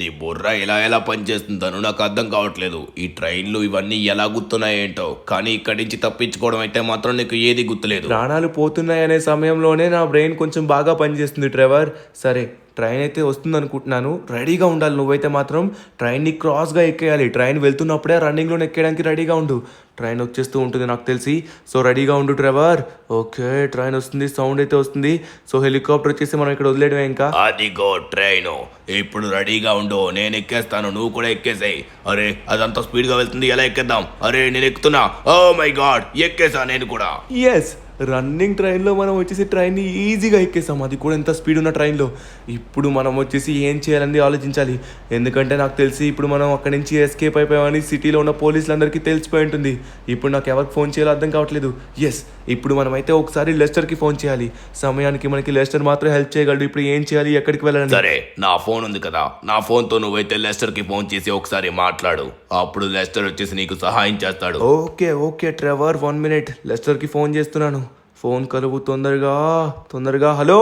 నీ బుర్ర ఎలా పనిచేస్తుందను నాకు అర్థం కావట్లేదు. ఈ ట్రైన్లు ఇవన్నీ ఎలా గుర్తున్నాయేంటో, కానీ ఇక్కడి నుంచి తప్పించుకోవడం అయితే మాత్రం నీకు ఏది గుర్తులేదు. ప్రాణాలు పోతున్నాయనే సమయంలోనే నా బ్రెయిన్ కొంచెం బాగా పనిచేస్తుంది ట్రెవర్. సరే, ట్రైన్ అయితే వస్తుంది అనుకుంటున్నాను. రెడీగా ఉండాలి. నువ్వైతే మాత్రం ట్రైన్ని క్రాస్గా ఎక్కేయాలి. ట్రైన్ వెళ్తున్నప్పుడే రన్నింగ్లో ఎక్కేయడానికి రెడీగా ఉండు. ట్రైన్ వచ్చేస్తూ ఉంటుంది నాకు తెలిసి. సో రెడీగా ఉండు ట్రెవర్. ఓకే, ట్రైన్ వస్తుంది, సౌండ్ అయితే వస్తుంది. సో హెలికాప్టర్ వచ్చేసి మనం ఇక్కడ వదిలేయడమే ఇంకా. అదిగో ట్రైన్ ఇప్పుడు రెడీగా ఉండు, నేను ఎక్కేస్తాను, నువ్వు కూడా ఎక్కేసాయి. అరే అదంతా స్పీడ్ గా వెళ్తుంది, ఎలా ఎక్కేద్దాం? అరే నేను ఎక్కుతున్నా, ఓ మై గాడ్ ఎక్కేసా నేను కూడా. ఎస్, రన్నింగ్ ట్రైన్లో మనం వచ్చేసి ట్రైన్ని ఈజీగా ఎక్కేసాం, అది కూడా ఎంత స్పీడ్ ఉన్న ట్రైన్లో. ఇప్పుడు మనం వచ్చేసి ఏం చేయాలని ఆలోచించాలి, ఎందుకంటే నాకు తెలిసి ఇప్పుడు మనం అక్కడి నుంచి ఎస్కేప్ అయిపోయామని సిటీలో ఉన్న పోలీసులందరికీ తెలిసిపోయి ఉంటుంది. ఇప్పుడు నాకు ఎవరికి ఫోన్ చేయాలో అర్థం కావట్లేదు. ఎస్, ఇప్పుడు మనమైతే ఒకసారి లెస్టర్కి ఫోన్ చేయాలి. సమయానికి మనకి లెస్టర్ మాత్రం హెల్ప్ చేయగలడు. ఇప్పుడు ఏం చేయాలి, ఎక్కడికి వెళ్ళాలి? సరే, నా ఫోన్ ఉంది కదా, నా ఫోన్తో నువ్వైతే లెస్టర్ కి ఫోన్ చేసి ఒకసారి మాట్లాడు, అప్పుడు లెస్టర్ వచ్చేసి నీకు సహాయం చేస్తాడు. ఓకే ఓకే ట్రెవర్, 1 మినిట్, లెస్టర్కి ఫోన్ చేస్తున్నాను. ఫోన్ కలుపు, తొందరగా. హలో,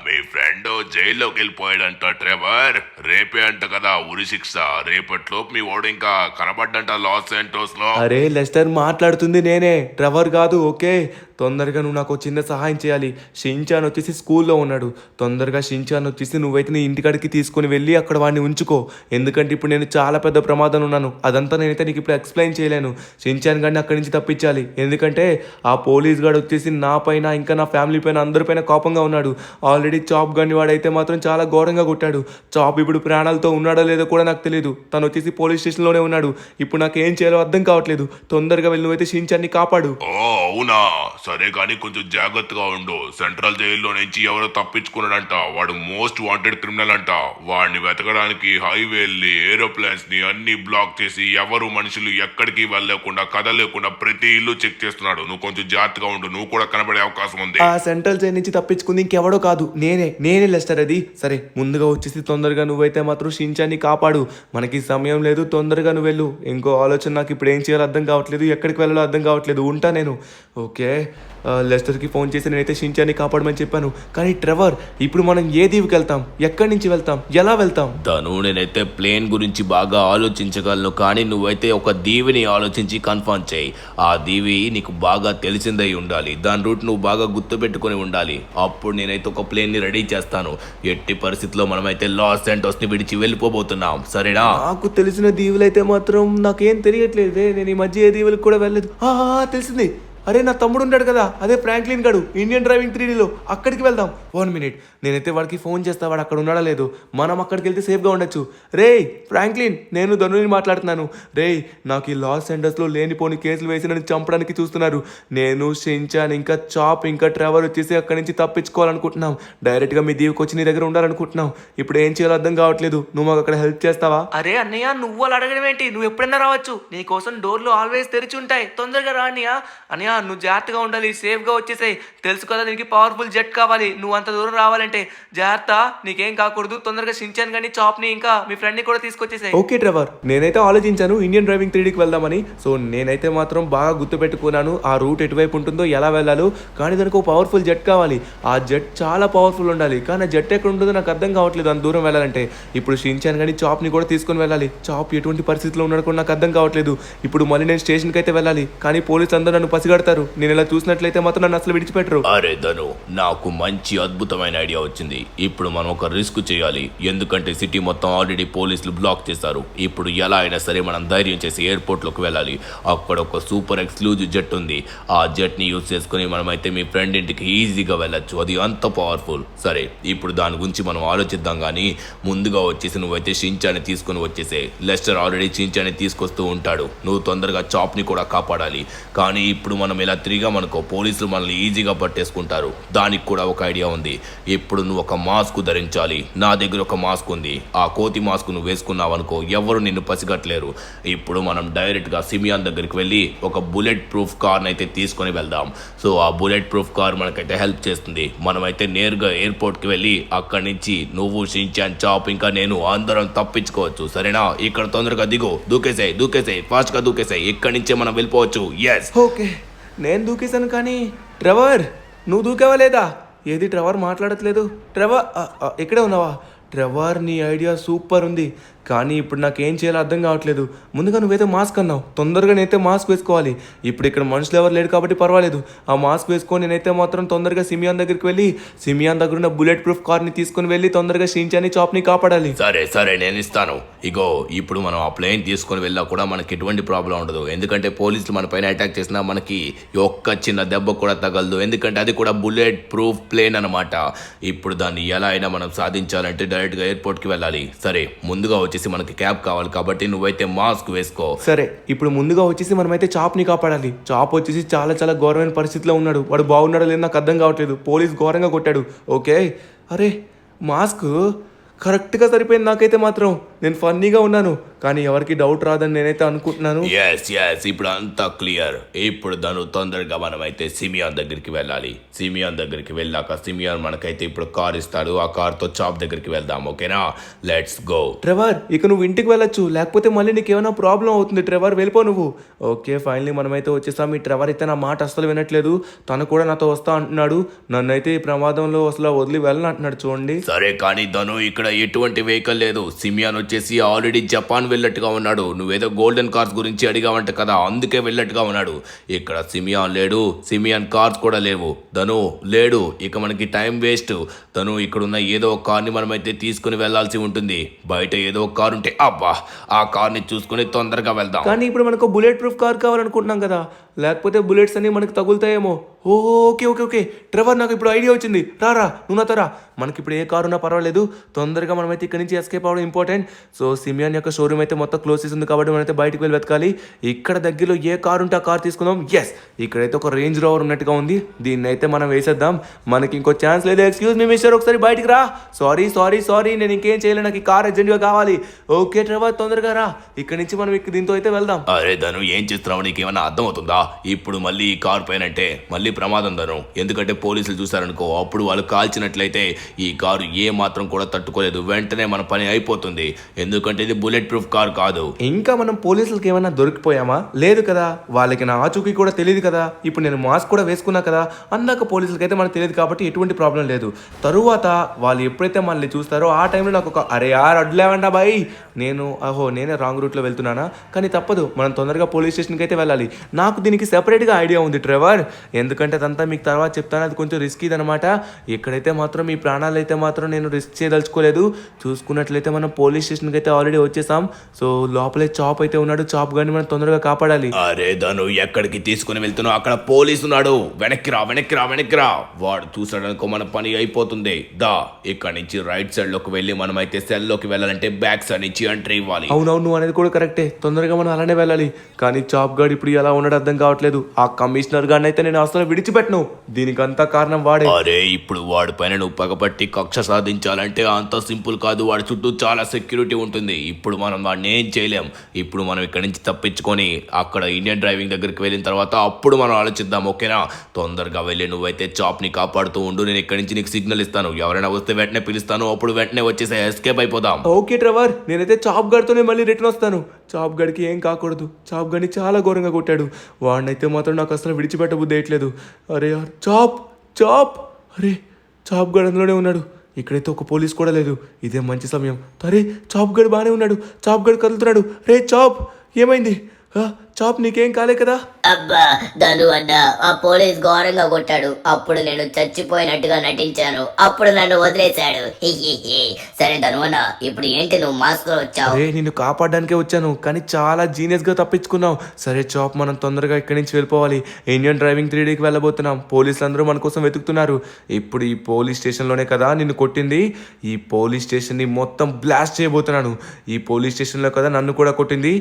మీ ఫ్రెండ్ జైల్లోకి వెళ్ళిపోయాడంట ట్రెవర్. రేపే అంట కదా ఉరి శిక్ష. రేపట్లోపు మీ వాడు ఇంకా కనబడ్డంట లాస్ ఏంటోస్ లో. అరే లెస్టర్ మాట్లాడుతుంది నేనే, ట్రెవర్ కాదు. ఓకే, తొందరగా నువ్వు నాకు చిన్న సహాయం చేయాలి. షించాన్ వచ్చేసి స్కూల్లో ఉన్నాడు. తొందరగా షించాన్ వచ్చేసి నువ్వైతే నీ ఇంటికాడికి తీసుకొని వెళ్ళి అక్కడ వాడిని ఉంచుకో, ఎందుకంటే ఇప్పుడు నేను చాలా పెద్ద ప్రమాదం ఉన్నాను. అదంతా నేనైతే నీకు ఇప్పుడు ఎక్స్ప్లెయిన్ చేయలేను. షించాన్ గాడిని అక్కడి నుంచి తప్పించాలి, ఎందుకంటే ఆ పోలీస్ గార్డ్ వచ్చేసి నా పైన ఇంకా నా ఫ్యామిలీ పైన అందరిపైన కోపంగా ఉన్నాడు. ఆల్రెడీ చాప్ గాని వాడైతే మాత్రం చాలా ఘోరంగా కొట్టాడు. చాప్ ఇప్పుడు ప్రాణాలతో ఉన్నాడో లేదో కూడా నాకు తెలియదు. తను వచ్చేసి పోలీస్ స్టేషన్లోనే ఉన్నాడు. ఇప్పుడు నాకు ఏం చేయాలో అర్థం కావట్లేదు. తొందరగా వెళ్ళి నువ్వైతే షించాన్ని కాపాడు. ఓ అవునా, సరే కానీ కొంచెం జాగ్రత్తగా ఉండు. సెంట్రల్ జైల్లో నుంచి ఎవరో తప్పించుకున్నాడంట, వాడు మోస్ట్ వాంటెడ్ క్రిమినల్ అంట. వాడిని వెతకడానికి హైవేల్ని, ఏరోప్లేన్స్ ని అన్ని బ్లాక్ చేసి ఎవరు మనుషులు ఎక్కడికి వెళ్ళకుండా కదలేకుండా ప్రతి ఇల్లు చెక్ చేస్తున్నాడు. నువ్వు కొంచెం జాగ్రత్తగా ఉండు, నువ్వు కూడా కనబడే అవకాశం ఉంది. ఆ సెంట్రల్ జైల్ నుంచి తప్పించుకుంది ఇంకెవడో కాదు, నేనే లెస్టర్. అది సరే, ముందుగా వచ్చేసి తొందరగా నువ్వైతే మాత్రం షించాన్ని కాపాడు. మనకి సమయం లేదు, తొందరగా నువ్వు వెళ్ళు. ఇంకో ఆలోచన నాకు ఇప్పుడు ఏం చేయాలో అర్థం కావట్లేదు, ఎక్కడికి వెళ్ళాలో అర్థం కావట్లేదు. ఉంటా నేను. ఓకే, లెస్టర్కి ఫోన్ చేసి నేనైతే షించాన్ని కాపాడమని చెప్పాను. కానీ ట్రెవర్, ఇప్పుడు మనం ఏ దీవికి వెళ్తాం, ఎక్కడి నుంచి వెళ్తాం, ఎలా వెళ్తాం? తను నేనైతే ప్లేన్ గురించి బాగా ఆలోచించగలను, కానీ నువ్వైతే ఒక దీవిని ఆలోచించి కన్ఫర్మ్ చేయి. ఆ దీవి నీకు బాగా తెలిసిందై ఉండాలి, దాని రూట్ నువ్వు బాగా గుర్తుపెట్టుకుని ఉండాలి. అప్పుడు నేనైతే ఒక ప్లేన్ని రెడీ చేస్తాను. ఎట్టి పరిస్థితిలో మనమైతే లాస్ ఏంటోస్ని విడిచి వెళ్ళిపోబోతున్నాం, సరేనా? నాకు తెలిసిన దీవులైతే మాత్రం నాకేం తెలియట్లేదే. నేను ఈ మధ్య ఏ దీవులకు కూడా వెళ్ళలేదు. తెలిసింది, అరే నా తమ్ముడు ఉన్నాడు కదా, అదే ఫ్రాంక్లిన్ గడు, ఇండియన్ డ్రైవింగ్ 3Dలో, అక్కడికి వెళ్దాం. 1 మినిట్, నేనైతే వాడికి ఫోన్ చేస్తా, వాడు అక్కడ ఉన్నాడా లేదు. మనం అక్కడికి వెళ్తే సేఫ్గా ఉండొచ్చు. రే ఫ్రాంక్లిన్, నేను ధనుని మాట్లాడుతున్నాను. రే, నాకు ఈ లాస్ ఏంజల్స్లో లేనిపోని కేసులు వేసి నన్ను చంపడానికి చూస్తున్నారు. నేను షించాన్ ఇంకా చాప్ ఇంకా ట్రెవర్ వచ్చేసి అక్కడి నుంచి తప్పించుకోవాలనుకుంటున్నాం. డైరెక్ట్గా మీ దీవికి వచ్చి నీ దగ్గర ఉండాలనుకుంటున్నాం. ఇప్పుడు ఏం చేయాలో అర్థం కావట్లేదు. నువ్వు మాకు అక్కడ హెల్ప్ చేస్తావా? అరే అన్నయ్య, నువ్వు వాళ్ళు అడగడం ఏంటి? నువ్వు ఎప్పుడైనా రావచ్చు, నీకోసం డోర్లు ఆల్వేస్ తెరిచి ఉంటాయి. తొందరగా రా అన్నయ్య. అన్నయ్య నువ్వు జాగ్రత్తగా ఉండాలి, సేఫ్గా వచ్చేసాయి. తెలుసు కదా నీకు పవర్ఫుల్ జెట్ కావాలి. నువ్వు అంత దూరం రావాలంటే జాగ్రత్త, నీకేం కాకూడదు. తొందరగా షించాన్ గాని, చాప్ని ఇంకా మీ ఫ్రెండ్ని కూడా తీసుకొచ్చేసాయి. ఓకే ట్రెవర్, నేనైతే ఆలోచించాను ఇండియన్ డ్రైవింగ్ 3Dకి వెళ్దామని. సో నేనైతే మాత్రం బాగా గుర్తుపెట్టుకున్నాను ఆ రూట్ ఎటువైపు ఉంటుందో, ఎలా వెళ్ళాలో. కానీ దానికి ఒక పవర్ఫుల్ జెట్ కావాలి. ఆ జెట్ చాలా పవర్ఫుల్ ఉండాలి, కానీ ఆ జెట్ ఎక్కడ ఉంటుందో నాకు అర్థం కావట్లేదు అంత దూరం వెళ్ళాలంటే. ఇప్పుడు షించాన్ కానీ చాప్ని కూడా తీసుకొని వెళ్ళాలి. చాప్ ఎటువంటి పరిస్థితిలో ఉన్నాడు కూడా నాకు అర్థం కావట్లేదు. ఇప్పుడు మళ్ళీ నేను స్టేషన్కి అయితే వెళ్ళాలి, కానీ పోలీసులు అందరూ నన్ను పసిగడతారు. నేను ఇలా చూసినట్లయితే మాత్రం నన్ను అసలు విడిచిపెట్టరు. అరే ధను, నాకు మంచి అద్భుతమైన ఐడియా వచ్చింది. ఇప్పుడు మనం ఒక రిస్క్ చేయాలి, ఎందుకంటే సిటీ మొత్తం ఆల్రెడీ పోలీసులు బ్లాక్ చేశారు. ఇప్పుడు ఎలా అయినా సరే మనం ధైర్యం చేసి ఎయిర్పోర్ట్లోకి వెళ్ళాలి. అక్కడ ఒక సూపర్ ఎక్స్క్లూజివ్ జెట్ ఉంది. ఆ జెట్ని యూజ్ చేసుకుని మనమైతే మీ ఫ్రెండ్ ఇంటికి ఈజీగా వెళ్ళొచ్చు. అది అంత పవర్ఫుల్. సరే, ఇప్పుడు దాని గురించి మనం ఆలోచిద్దాం. కానీ ముందుగా వచ్చేసి నువ్వైతే షించాన్ని తీసుకుని వచ్చేసే. లెస్టర్ ఆల్రెడీ షించాన్ని తీసుకొస్తూ ఉంటాడు. నువ్వు తొందరగా చాప్ని కూడా కాపాడాలి. కానీ ఇప్పుడు మనం ఇలా తిరిగామనుకో, పోలీసులు మనల్ని ఈజీగా పట్టేసుకుంటారు. దానికి కూడా ఒక ఐడియా ఉంది. ఇప్పుడు నువ్వు ఒక మాస్క్ ధరించాలి. నా దగ్గర ఒక మాస్క్ ఉంది. ఆ కోతి మాస్క్ నువ్వు వేసుకున్నావు అనుకో, ఎవరు నిన్ను పసిగట్టలేరు. ఇప్పుడు మనం డైరెక్ట్గా సిమియాన్ దగ్గరికి వెళ్ళి ఒక బుల్లెట్ ప్రూఫ్ కార్ని అయితే తీసుకొని వెళ్దాం. సో ఆ బుల్లెట్ ప్రూఫ్ కార్ మనకైతే హెల్ప్ చేస్తుంది. మనమైతే నేరుగా ఎయిర్పోర్ట్కి వెళ్ళి అక్కడి నుంచి నువ్వు, షించాన్, చాప్ ఇంకా నేను అందరం తప్పించుకోవచ్చు, సరేనా? ఇక్కడ తొందరగా దిగు, దూకేసాయి, ఫాస్ట్గా దూకేసాయి. ఇక్కడి నుంచే మనం వెళ్ళిపోవచ్చు. ఎస్. ఓకే, నేను దూకేశాను, కానీ ట్రెవర్ నువ్వు దూకేవా లేదా? ఏది ట్రెవర్ మాట్లాడట్లేదు? ట్రెవర్ ఇక్కడే ఉన్నావా? ట్రెవర్, నీ ఐడియా సూపర్ ఉంది, కానీ ఇప్పుడు నాకేం చేయాలో అర్థం కావట్లేదు. ముందుగా నువ్వైతే మాస్క్ అన్నావు, తొందరగా నేనైతే మాస్క్ వేసుకోవాలి. ఇప్పుడు ఇక్కడ మనుషులు ఎవరు లేరు కాబట్టి పర్వాలేదు. ఆ మాస్క్ వేసుకొని నేనైతే మాత్రం తొందరగా సిమియాన్ దగ్గరికి వెళ్ళి సిమియాన్ దగ్గర ఉన్న బుల్లెట్ ప్రూఫ్ కార్ని తీసుకుని వెళ్ళి తొందరగా షించాని చాప్ని కాపాడాలి. సరే సరే నేను ఇస్తాను. ఇగో ఇప్పుడు మనం ఆ ప్లేన్ తీసుకొని వెళ్ళా కూడా మనకి ఎటువంటి ప్రాబ్లం ఉండదు. ఎందుకంటే పోలీసులు మన పైన అటాక్ చేసినా మనకి ఒక్క చిన్న దెబ్బ కూడా తగలదు. ఎందుకంటే అది కూడా బుల్లెట్ ప్రూఫ్ ప్లేన్ అనమాట. ఇప్పుడు దాన్ని ఎలా అయినా మనం సాధించాలంటే డైరెక్ట్గా ఎయిర్పోర్ట్కి వెళ్ళాలి. సరే ముందుగా వచ్చేసి మనకి క్యాబ్ కావాలి కాబట్టి నువ్వైతే మాస్క్ వేసుకో. సరే ఇప్పుడు ముందుగా వచ్చేసి మనమైతే చాప్ని కాపాడాలి. చాప్ వచ్చేసి చాలా చాలా ఘోరమైన పరిస్థితిలో ఉన్నాడు. వాడు బాగున్నాడో లేదో నాకు అర్థం కావట్లేదు. పోలీస్ ఘోరంగా కొట్టాడు. ఓకే, అరే మాస్క్ కరెక్ట్గా సరిపోయింది నాకైతే మాత్రం. నేను ఫన్నీగా ఉన్నాను కానీ ఎవరికి డౌట్ రాదని నేనైతే అనుకుంటున్నాను. ఎస్ ఇప్పుడు అంతా క్లియర్. ఇప్పుడు దాని తొందరగా మనమైతే సిమియాన్ దగ్గరికి వెళ్ళాలి. సిమియాన్ దగ్గరికి వెళ్ళాక సిమియాన్ మనకైతే ఇప్పుడు కార్ ఇస్తాడు. ఆ కార్తో చాప్ దగ్గరికి వెళ్దాం. ఓకేనా, లెట్స్ గో. ట్రెవర్ ఇక నువ్వు ఇంటికి వెళ్ళొచ్చు, లేకపోతే మళ్ళీ నీకు ఏమైనా ప్రాబ్లం అవుతుంది. ట్రెవర్ వెళ్ళిపో నువ్వు. ఓకే ఫైనలీ మనమైతే వచ్చేసాం. ఈ ట్రెవర్ అయితే నా మాట అస్సలు వినట్లేదు. తను కూడా నాతో వస్తా అంటున్నాడు. నన్నైతే ఈ ప్రమాదంలో అసలు వదిలి వెళ్ళను అంటున్నాడు. చూడండి. సరే కానీ ధను ఇక్కడ ఎటువంటి వెహికల్ లేదు. సిమియాన్ వచ్చేసి ఆల్రెడీ జపాన్ వెళ్ళట్టుగా ఉన్నాడు. నువ్వేదో గోల్డెన్ కార్స్ గురించి అడిగావంట కదా, అందుకే వెళ్ళట్టుగా ఉన్నాడు. ఇక్కడ సిమియాన్ లేడు, సిమియాన్ కార్స్ కూడా లేవు. ధను లేడు. ఇక మనకి టైం వేస్ట్. ధను ఇక్కడున్న ఏదో ఒక కార్ని మనమైతే తీసుకుని వెళ్లాల్సి ఉంటుంది. బయట ఏదో ఒక కార్ ఉంటే అబ్బా ఆ కార్ని చూసుకుని తొందరగా వెళ్దాం. కానీ ఇప్పుడు మనకు బుల్లెట్ ప్రూఫ్ కార్ కావాలనుకుంటున్నాం కదా, లేకపోతే బుల్లెట్స్ అన్ని మనకు తగులుతాయేమో. ఓకే ఓకే ఓకే ట్రెవర్ నాకు ఇప్పుడు ఐడియా వచ్చింది. రారా నువ్వు నాతో రా. మనకి ఇప్పుడు ఏ కారు ఉన్నా పర్వాలేదు, తొందరగా మనమైతే ఇక్కడ నుంచి ఎస్కేప్ అవ్వడం ఇంపార్టెంట్. సో సిమియాన్ యొక్క షోరూమ్ అయితే మొత్తం క్లోజ్ చేసింది కాబట్టి మనమైతే బయటకు వెళ్ళి వెతకాలి. ఇక్కడ దగ్గరలో ఏ కారు ఉంటే ఆ కార్ తీసుకుందాం. ఎస్ ఇక్కడైతే ఒక రేంజ్ రోవర్ ఉన్నట్టుగా ఉంది. దీన్ని అయితే మనం వేసేద్దాం. మనకి ఇంకో ఛాన్స్ లేదు. ఎక్స్క్యూజ్ మీ మిస్టర్, ఒకసారి బయటికి రా. సారీ నేను ఇంకేం చేయలేను, నాకు ఈ కార్ అర్జెంట్గా కావాలి. ఓకే ట్రెవర్ తొందరగా రా. ఇక్కడ నుంచి మనం దీంతో అయితే వెళ్దాం. అరే ధను ఏం చేస్తున్నావు, నీకేమన్నా అర్థం అవుతుందా? ఇప్పుడు మళ్ళీ ఈ కార్ పైన అంటే మళ్ళీ ప్రమాదం ధను. ఎందుకంటే పోలీసులు చూసారనుకో, అప్పుడు వాళ్ళు కాల్చినట్లయితే ఈ కారు ఏ మాత్రం కూడా తట్టుకోలేదు. వెంటనే మన పని అయిపోతుంది. ఎందుకంటే ఇది బుల్లెట్ ప్రూఫ్ కార్ కాదు. ఇంకా మనం పోలీసులకి ఏమైనా దొరికిపోయామా? లేదు కదా. వాళ్ళకి నా ఆచూకీ కూడా తెలియదు కదా. ఇప్పుడు నేను మాస్క్ కూడా వేసుకున్నా కదా, అందాక పోలీసులకి అయితే మనకు తెలియదు కాబట్టి ఎటువంటి ప్రాబ్లం లేదు. తరువాత వాళ్ళు ఎప్పుడైతే మనల్ని చూస్తారో ఆ టైంలో నాకు ఒక అరే యార్ అడ్లేవండా బాయ్, నేనే రాంగ్ రూట్లో వెళ్తున్నానా? కానీ తప్పదు, మనం తొందరగా పోలీస్ స్టేషన్కి అయితే వెళ్ళాలి. నాకు దీనికి సెపరేట్గా ఐడియా ఉంది ట్రెవర్. ఎందుకంటే అదంతా మీకు తర్వాత చెప్తాను. అది కొంచెం రిస్కీ అనమాట. ఇక్కడైతే మాత్రం ఈ ప్రాణాలు అయితే మాత్రం నేను రిస్క్ చేయదలుచుకోలేదు. చూసుకున్నట్లయితే మనం పోలీస్ స్టేషన్కి అయితే ఆల్రెడీ వచ్చేసాం. సో లోపలే చాప్ అయితే ఉన్నాడు. చాప్ గాని మనం తొందరగా కాపాడాలి. అరే ధను ఎక్కడికి తీసుకుని వెళ్తున్నావు? అక్కడ పోలీసు ఉన్నాడు. వెనక్కి రా. వాడు చూసాడనుకో మన పని అయిపోతుంది. దా ఇక్కడ నుంచి రైట్ సైడ్ లోకి వెళ్ళి మనం అయితే సెల్ లోకి వెళ్ళాలంటే బ్యాక్ సైడ్ నుంచి ఎంట్రీ ఇవ్వాలి. అవునవును నువ్వు అనేది కూడా కరెక్టే. తొందరగా మనం అలానే వెళ్ళాలి. కానీ చాప్ గాడు ఇప్పుడు ఎలా ఉన్నాడు అర్థం కావట్లేదు. ఆ కమిషనర్ గాడిని అయితే నేను అసలు విడిచిపెట్టను. దీనికంతా కారణం వాడే. అరే ఇప్పుడు వాడి పైన నువ్వు పగబట్టి కక్ష సాధించాలంటే అంత సింపుల్ కాదు. వాడి చుట్టూ చాలా సెక్యూరిటీ ఉంటుంది. ఇప్పుడు మనం వాడిని ఏం చేయలేం. ఇప్పుడు మనం ఇక్కడి నుంచి తప్పించుకొని అక్కడ ఇండియన్ డ్రైవింగ్ దగ్గరికి వెళ్ళిన తర్వాత అప్పుడు మనం ఆలోచిద్దాం. ఓకేనా, తొందరగా వెళ్ళి నువ్వైతే చాప్ని కాపాడుతూ ఉండు. నేను ఇక్కడి నుంచి నీకు సిగ్నల్ ఇస్తాను. ఎవరైనా వస్తే వెంటనే పిలుస్తాను. అప్పుడు వెంటనే వచ్చేసి ఎస్కేప్ అయిపోదాం. ఓకే ట్రెవర్, నేనైతే చాప్ గాడితోనే మళ్ళీ రిటర్న్ వస్తాను. చాప్ గడికి ఏం కాకూడదు. చాప్ గడిని చాలా ఘోరంగా కొట్టాడు. వాడినైతే మాత్రం నాకు అసలు విడిచిపెట్టబుద్ధి వేయట్లేదు. అరే యార్ చాప్ అరే చాప్ గడ్ అందులోనే ఉన్నాడు. ఇక్కడైతే ఒక పోలీస్ కూడా లేదు. ఇదే మంచి సమయం. అరే చాప్ గడ్ బాగానే ఉన్నాడు. చాప్ గడ్ కదులుతున్నాడు. రే చాప్ ఏమైంది? చాప్ నీకేం కాలే కదా? అబ్బా ధను అన్న, ఆ పోలీస్ ఘోరంగా కొట్టాడు. అప్పుడు నేను చచ్చిపోయినట్టుగా నటించాను. అప్పుడు నన్ను వదిలేశాడు. సరే ధను అన్న, ఇప్పుడు ఏంటి నువ్వు మాస్క్ లో వచ్చావు? అరే నిన్ను కాపాడడానికే వచ్చాను, కానీ చాలా జీనియస్ గా తప్పించుకున్నావు. సరే చాప్ మనం తొందరగా ఇక్కడి నుంచి వెళ్ళిపోవాలి. ఇండియన్ డ్రైవింగ్ 3Dకి వెళ్ళబోతున్నాం. పోలీసులు అందరూ మన కోసం వెతుకుతున్నారు. ఇప్పుడు ఈ పోలీస్ స్టేషన్లోనే కదా నిన్ను కొట్టింది. ఈ పోలీస్ స్టేషన్ని మొత్తం బ్లాస్ట్ చేయబోతున్నాను. ఈ పోలీస్ స్టేషన్లో కదా నన్ను కూడా కొట్టింది.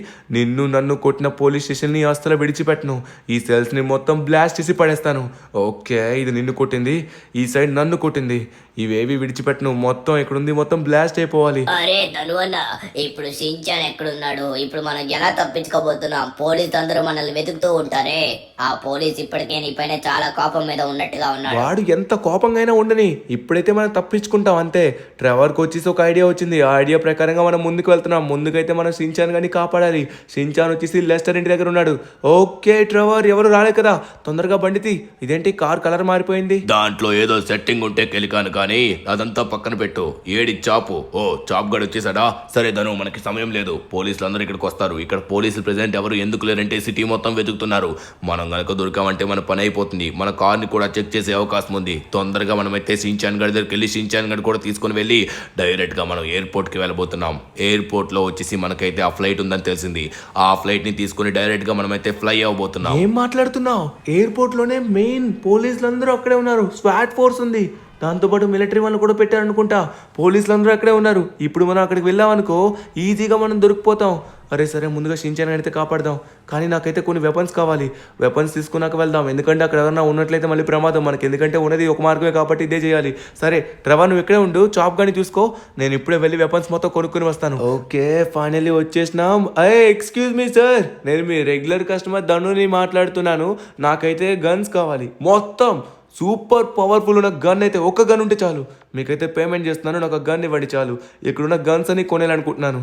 నన్ను కొట్టిన పోలీస్ స్టేషన్ని అస్సలు విడిచిపెట్టను. ఈ సెల్స్ని మొత్తం బ్లాస్ట్ చేసి పడేస్తాను. ఓకే ఇది నిన్ను కొట్టింది, ఈ సైడ్ నన్ను కొట్టింది. ఇవేవి విడిచిపెట్టను. మొత్తం ఇక్కడుంది మొత్తం బ్లాస్ట్ అయిపోవాలి. అరే ధను అన్న, ఇప్పుడు షించాన్ ఎక్కడున్నాడు? ఇప్పుడు మనం ఎలా తప్పించుకోబోతున్నాం? పోలీసు అందరూ మనల్ని వెతుకుతూ ఉంటారే. ఆ పోలీస్ ఇప్పటికే నీ పైన చాలా కోపం మీద ఉన్నట్టుగా ఉన్నాడు. వాడు ఎంత కోపంగా ఉండని, ఇప్పుడైతే మనం తప్పించుకుంటాం అంతే. ట్రెవర్కి వచ్చేసి ఒక ఐడియా వచ్చింది. ఆ ఐడియా ప్రకారంగా మనం ముందుకు వెళ్తున్నాం. ముందుకైతే మనం షించాన్ గాని కాపాడాలి. షించాన్ వచ్చేసి లెస్టర్ ఇంటి దగ్గర ఉన్నాడు. ఓకే ట్రెవర్, ఎవరు రాలే కదా, తొందరగా బండితి. ఇదేంటి కార్ కలర్ మారిపోయింది? దాంట్లో ఏదో సెట్టింగ్ ఉంటే కెలికాను కానీ అదంతా పక్కన పెట్టు. ఏడి చాపు? ఓ చాప్ గడు వచ్చేసాడా? సరే ధను, మనకి సమయం లేదు. పోలీసులు అందరూ ఇక్కడికి వస్తారు. ఇక్కడ పోలీసులు ప్రెసెంట్ ఎవరు ఎందుకు లేరంటే సిటీ మొత్తం వెతుకుతున్నారు. మనం గనక దొరికామంటే మన పని అయిపోతుంది. మన కార్ని కూడా చెక్ చేసే అవకాశం ఉంది. తొందరగా మనమైతే షిన్చాన్ గడి దగ్గరికి వెళ్ళి షిన్చాన్ గడి కూడా తీసుకుని వెళ్ళి డైరెక్ట్ గా మనం ఎయిర్పోర్ట్ కి వెళ్ళబోతున్నాం. ఎయిర్పోర్ట్ లో వచ్చేసి మనకైతే ఆ ఫ్లైట్ ఉందని తెలిసింది. ఆ ఫ్లైట్ ని తీసుకుని డైరెక్ట్ గా మనమైతే ఫ్లై అవబోతున్నాం. ఏం మాట్లాడుతున్నావు? ఎయిర్పోర్ట్ లోనే మెయిన్ పోలీసులు అందరూ అక్కడే ఉన్నారు. స్వాట్ ఫోర్స్ ఉంది, దాంతోపాటు మిలిటరీ వాళ్ళు కూడా పెట్టారనుకుంటా. పోలీసులు అందరూ అక్కడే ఉన్నారు. ఇప్పుడు మనం అక్కడికి వెళ్ళామనుకో ఈజీగా మనం దొరికిపోతాం. అరే సరే, ముందుగా షిన్చాన్ అయితే కాపాడదాం. కానీ నాకైతే కొన్ని వెపన్స్ కావాలి. వెపన్స్ తీసుకున్నాక వెళ్దాం, ఎందుకంటే అక్కడ ఎవరన్నా ఉన్నట్లయితే మళ్ళీ ప్రమాదం మనకి. ఎందుకంటే ఉన్నది ఒక మార్గమే కాబట్టి ఇదే చేయాలి. సరే ట్రెవర్, నువ్వు ఇక్కడే ఉండు, చాప్ గాని చూసుకో. నేను ఇప్పుడే వెళ్ళి వెపన్స్ మొత్తం కొనుక్కుని వస్తాను. ఓకే ఫైనల్లీ వచ్చేసినాం. ఎక్స్క్యూజ్ మీ సార్, నేను మీ రెగ్యులర్ కస్టమర్ ధనుని మాట్లాడుతున్నాను. నాకైతే గన్స్ కావాలి, మొత్తం సూపర్ పవర్ఫుల్ ఉన్న గన్ అయితే. ఒక్క గన్ ఉంటే చాలు. మీకైతే పేమెంట్ చేస్తున్నాను, నాకు ఒక గన్ ఇవ్వండి చాలు. ఇక్కడున్న గన్స్ అని కొనేయాలనుకుంటున్నాను.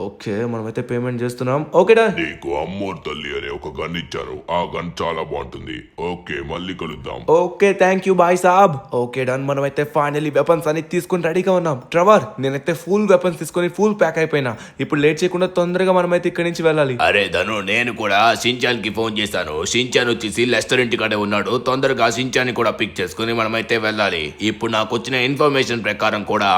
ఓకే మనమైతే పేమెంట్ చేస్తున్నాం. ఓకేడా? నీకు అమ్మోర్ తల్లి అనే ఒక గన్ ఇచ్చాను. ఆ గన్ చాలా బాగుంటుంది. ఓకే మళ్ళీ కలుద్దాం. ఓకే థ్యాంక్ యూ బాయ్ సాబ్. ఓకే డన్, మనమైతే ఫైనల్లీ వెపన్స్ అన్ని తీసుకుని రెడీగా ఉన్నాం. ట్రెవర్, నేనైతే ఫుల్ వెపన్స్ తీసుకొని ఫుల్ ప్యాక్ అయిపోయినా. ఇప్పుడు లేట్ చేయకుండా తొందరగా మనమైతే ఇక్కడి నుంచి వెళ్ళాలి. అరే ధను, నేను కూడా షిన్చాన్ కి ఫోన్ చేశాను. షిన్చాన్ వచ్చేసి లెస్టర్ ఇంటి కాడే ఉన్నాడు. తొందరగా షిన్చాన్ కూడా పిక్ చేసుకుని మనమైతే వెళ్ళాలి. ఇప్పుడు నాకు వచ్చిన ఇన్ఫర్మేషన్ ప్రకారం కూడా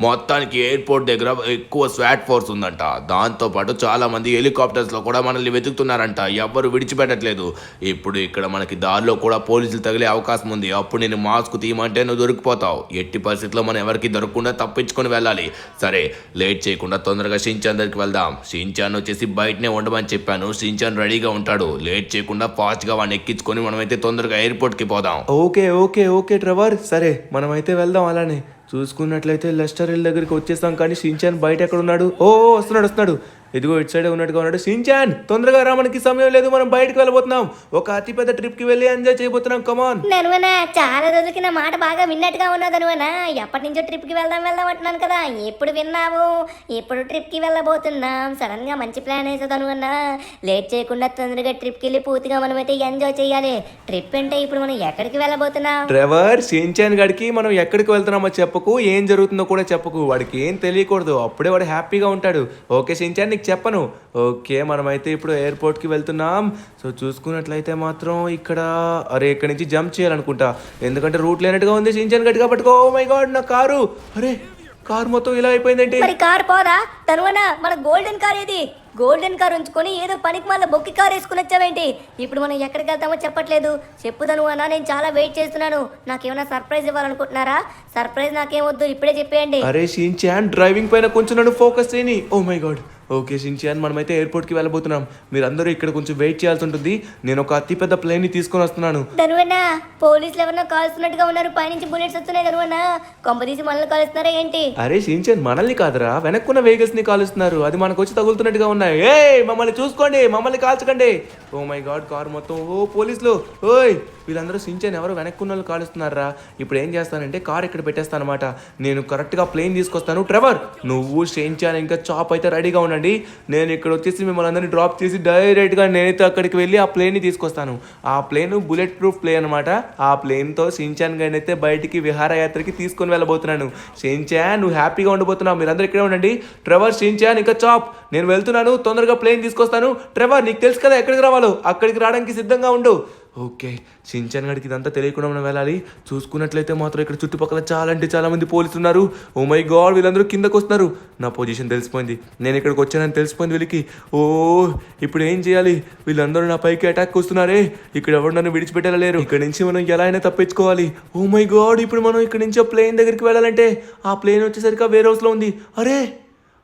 మొత్తానికి ఎయిర్పోర్ట్ దగ్గర ఎక్కువ స్వాట్ ఫోర్స్ ఉందంట. దాంతో పాటు చాలా మంది హెలికాప్టర్స్ లో కూడా మనల్ని వెతుకుతున్నారంట. ఎవ్వరు విడిచిపెట్టట్లేదు. ఇప్పుడు ఇక్కడ మనకి దారిలో కూడా పోలీసులు తగిలే అవకాశం ఉంది. అప్పుడు నేను మాస్క్ తీయమంటే నువ్వు దొరికిపోతావు. ఎట్టి పరిస్థితుల్లో మనం ఎవరికి దొరకకుండా తప్పించుకొని వెళ్ళాలి. సరే లేట్ చేయకుండా తొందరగా షిన్చాన్ దగ్గరికి వెళ్దాం. షిన్చాన్ వచ్చేసి బయటనే ఉండమని చెప్పాను. షిన్చాన్ రెడీగా ఉంటాడు. లేట్ చేయకుండా ఫాస్ట్ గా వాడిని ఎక్కించుకొని మనమైతే తొందరగా ఎయిర్పోర్ట్ కి పోదాం. ఓకే ఓకే ఓకే ట్రెవర్, సరే మనమైతే వెళ్దాం. అలానే చూసుకున్నట్లయితే లెస్టర్ హిల్ దగ్గరికి వచ్చేస్తాం. కానీ షిన్చాన్ బయట ఎక్కడ ఉన్నాడు? ఓ వస్తున్నాడు. ఇదిగో ఇటు సైడ్ ఉన్నట్టుగా ఉన్నాడు. షిన్చాన్ తొందరగా రా, మనకి సమయం లేదు. మనం బయటకు వెళ్ళబోతున్నాం. ఒక అతిపెద్ద ట్రిప్ కి వెళ్ళి ఎంజాయ్ చేయబోతున్నాం. కమాన్. ధనువనా, చాలా రోజులకి నా మాట బాగా విన్నట్టుగా ఉన్నా ధనువనా. ఎప్పటి నుంచో ట్రిప్ కి వెళ్దాం అంటున్నాను కదా, ఎప్పుడు విన్నావు? ఇప్పుడు ట్రిప్ కి వెళ్ళబోతున్నాం. సడన్ గా మంచి ప్లాన్ వేసా ధనువన్నా. లేట్ చేయకుండా తొందరగా ట్రిప్ కి వెళ్ళి పూర్తిగా మనమైతే ఎంజాయ్ చేయాలి. ట్రిప్ అంటే ఇప్పుడు మనం ఎక్కడికి వెళ్ళబోతున్నాం? ట్రెవర్, షిన్చాన్ గడికి మనం ఎక్కడికి వెళ్తున్నామో చెప్పకు, ఏం జరుగుతుందో కూడా చెప్పకు. వాడికి ఏం తెలియకూడదు, అప్పుడే వాడు హ్యాపీగా ఉంటాడు. ఓకే షిన్చాన్, నీకు చెప్పను. ఓకే మనమైతే ఇప్పుడు ఎయిర్పోర్ట్కి వెళ్తున్నాం. సో చూసుకున్నట్లయితే మాత్రం ఇక్కడ ఇక్కడి నుంచి జంప్ చేయాలనుకుంటా, ఎందుకంటే రూట్ లేనట్టుగా ఉంది. షిన్చాన్ గట్టిగా పట్టుకో. ఓ మై గాడ్, నా కారు! కారు మొత్తం ఇలా అయిపోయిందేంటి? మరి కార్ పోదా ధనువనా? మన గోల్డెన్ కార్ ఏది? గోల్డెన్ కార్ ఉంచుకొని ఏదో పనికి మళ్ళీ బొక్కి కార్ వేసుకుని వచ్చావేంటి? ఇప్పుడు మనం ఎక్కడికి వెళ్తామో చెప్పట్లేదు. చెప్పు ధనువనా, నేను చాలా వెయిట్ చేస్తున్నాను. నాకేమైనా సర్ప్రైజ్ ఇవ్వాలనుకుంటున్నారా? సర్ప్రైజ్ నాకేమొద్దు, ఇప్పుడే చెప్పేయండి. అరే షిన్చాన్, డ్రైవింగ్ పైన కొంచెం నన్ను ఫోకస్ చేయని. Oh my God. Okay Shinchan, మనమైతే ఎయిర్పోర్ట్కి వెళ్ళబోతున్నాం. మీరందరూ ఇక్కడ కొంచెం వెయిట్ చేయాల్సి ఉంటుంది. నేను ఒక అతిపెద్ద ప్లేన్ని తీసుకొని వస్తున్నాను. ధనువన్నా, పోలీసులు ఎవరన్నా కాల్స్తున్నట్టుగా ఉన్నారు. పైనుంచి బుల్లెట్స్ వస్తున్నాయి ధనువన్నా. కొంపదీసి మనల్ని కాలుస్తున్నారా ఏంటి? అరే షిన్చాన్, మనల్ని కాదురా, వెనక్కున్న వెహికల్స్ ని కాలుస్తున్నారు. అది మనకు వచ్చి తగులుతున్నట్టుగా ఉన్నాయి. ఏ మమ్మల్ని చూసుకోండి, మమ్మల్ని కాల్చకండి. ఓ మై గాడ్, కార్ మొత్తం. ఓ పోలీసులు! ఓయ్ వీళ్ళందరూ షిన్చాన్ ఎవరు వెనక్కున్న వాళ్ళు కాలుస్తున్నారా? ఇప్పుడు ఏం చేస్తానంటే కార్ ఇక్కడ పెట్టేస్తాను అనమాట. నేను కరెక్ట్గా ప్లేన్ తీసుకొస్తాను. ట్రెవర్, నువ్వు షిన్చాన్ ఇంకా చాప్ అయితే రెడీగా ఉండండి. నేను ఇక్కడ వచ్చేసి మిమ్మల్ని అందరినీ డ్రాప్ చేసి డైరెక్ట్గా నేనైతే అక్కడికి వెళ్ళి ఆ ప్లేన్ని తీసుకొస్తాను. ఆ ప్లేన్ బుల్లెట్ ప్రూఫ్ ప్లేన్ అనమాట. ఆ ప్లేన్తో షిన్చాన్ గారిని అయితే బయటికి విహారయాత్రకి తీసుకొని వెళ్ళబోతున్నాను. షిన్చాన్, నువ్వు హ్యాపీగా ఉండబోతున్నావు. మీరందరూ ఇక్కడే ఉండండి. ట్రెవర్, షిన్చాన్ ఇంకా చాప్, నేను వెళ్తున్నాను. తొందరగా ప్లేన్ తీసుకొస్తాను. ట్రెవర్, నీకు తెలుసు కదా ఎక్కడికి రావాలో, అక్కడికి రావడానికి సిద్ధంగా ఉండు. ఓకే షిన్చాన్ గడికి ఇదంతా తెలియకుండా మనం వెళ్ళాలి. చూసుకున్నట్లయితే మాత్రం ఇక్కడ చుట్టుపక్కల చాలా మంది పోలీసులు ఉన్నారు. ఓ మై గాడ్, వీళ్ళందరూ కిందకు వస్తున్నారు. నా పొజిషన్ తెలిసిపోయింది, నేను ఇక్కడికి వచ్చానని తెలిసిపోయింది వీళ్ళకి. ఓ ఇప్పుడు ఏం చేయాలి? వీళ్ళందరూ నా పైకి అటాక్ వస్తున్నారే. ఇక్కడ ఎవరు నన్ను విడిచిపెట్టలేరు. ఇక్కడ నుంచి మనం ఎలా అయినా తప్పించుకోవాలి. ఓ మై గాడ్, ఇప్పుడు మనం ఇక్కడ నుంచి ఆ ప్లేన్ దగ్గరికి వెళ్ళాలంటే ఆ ప్లేన్ వచ్చేసరికి వేర్ హౌస్లో ఉంది. అరే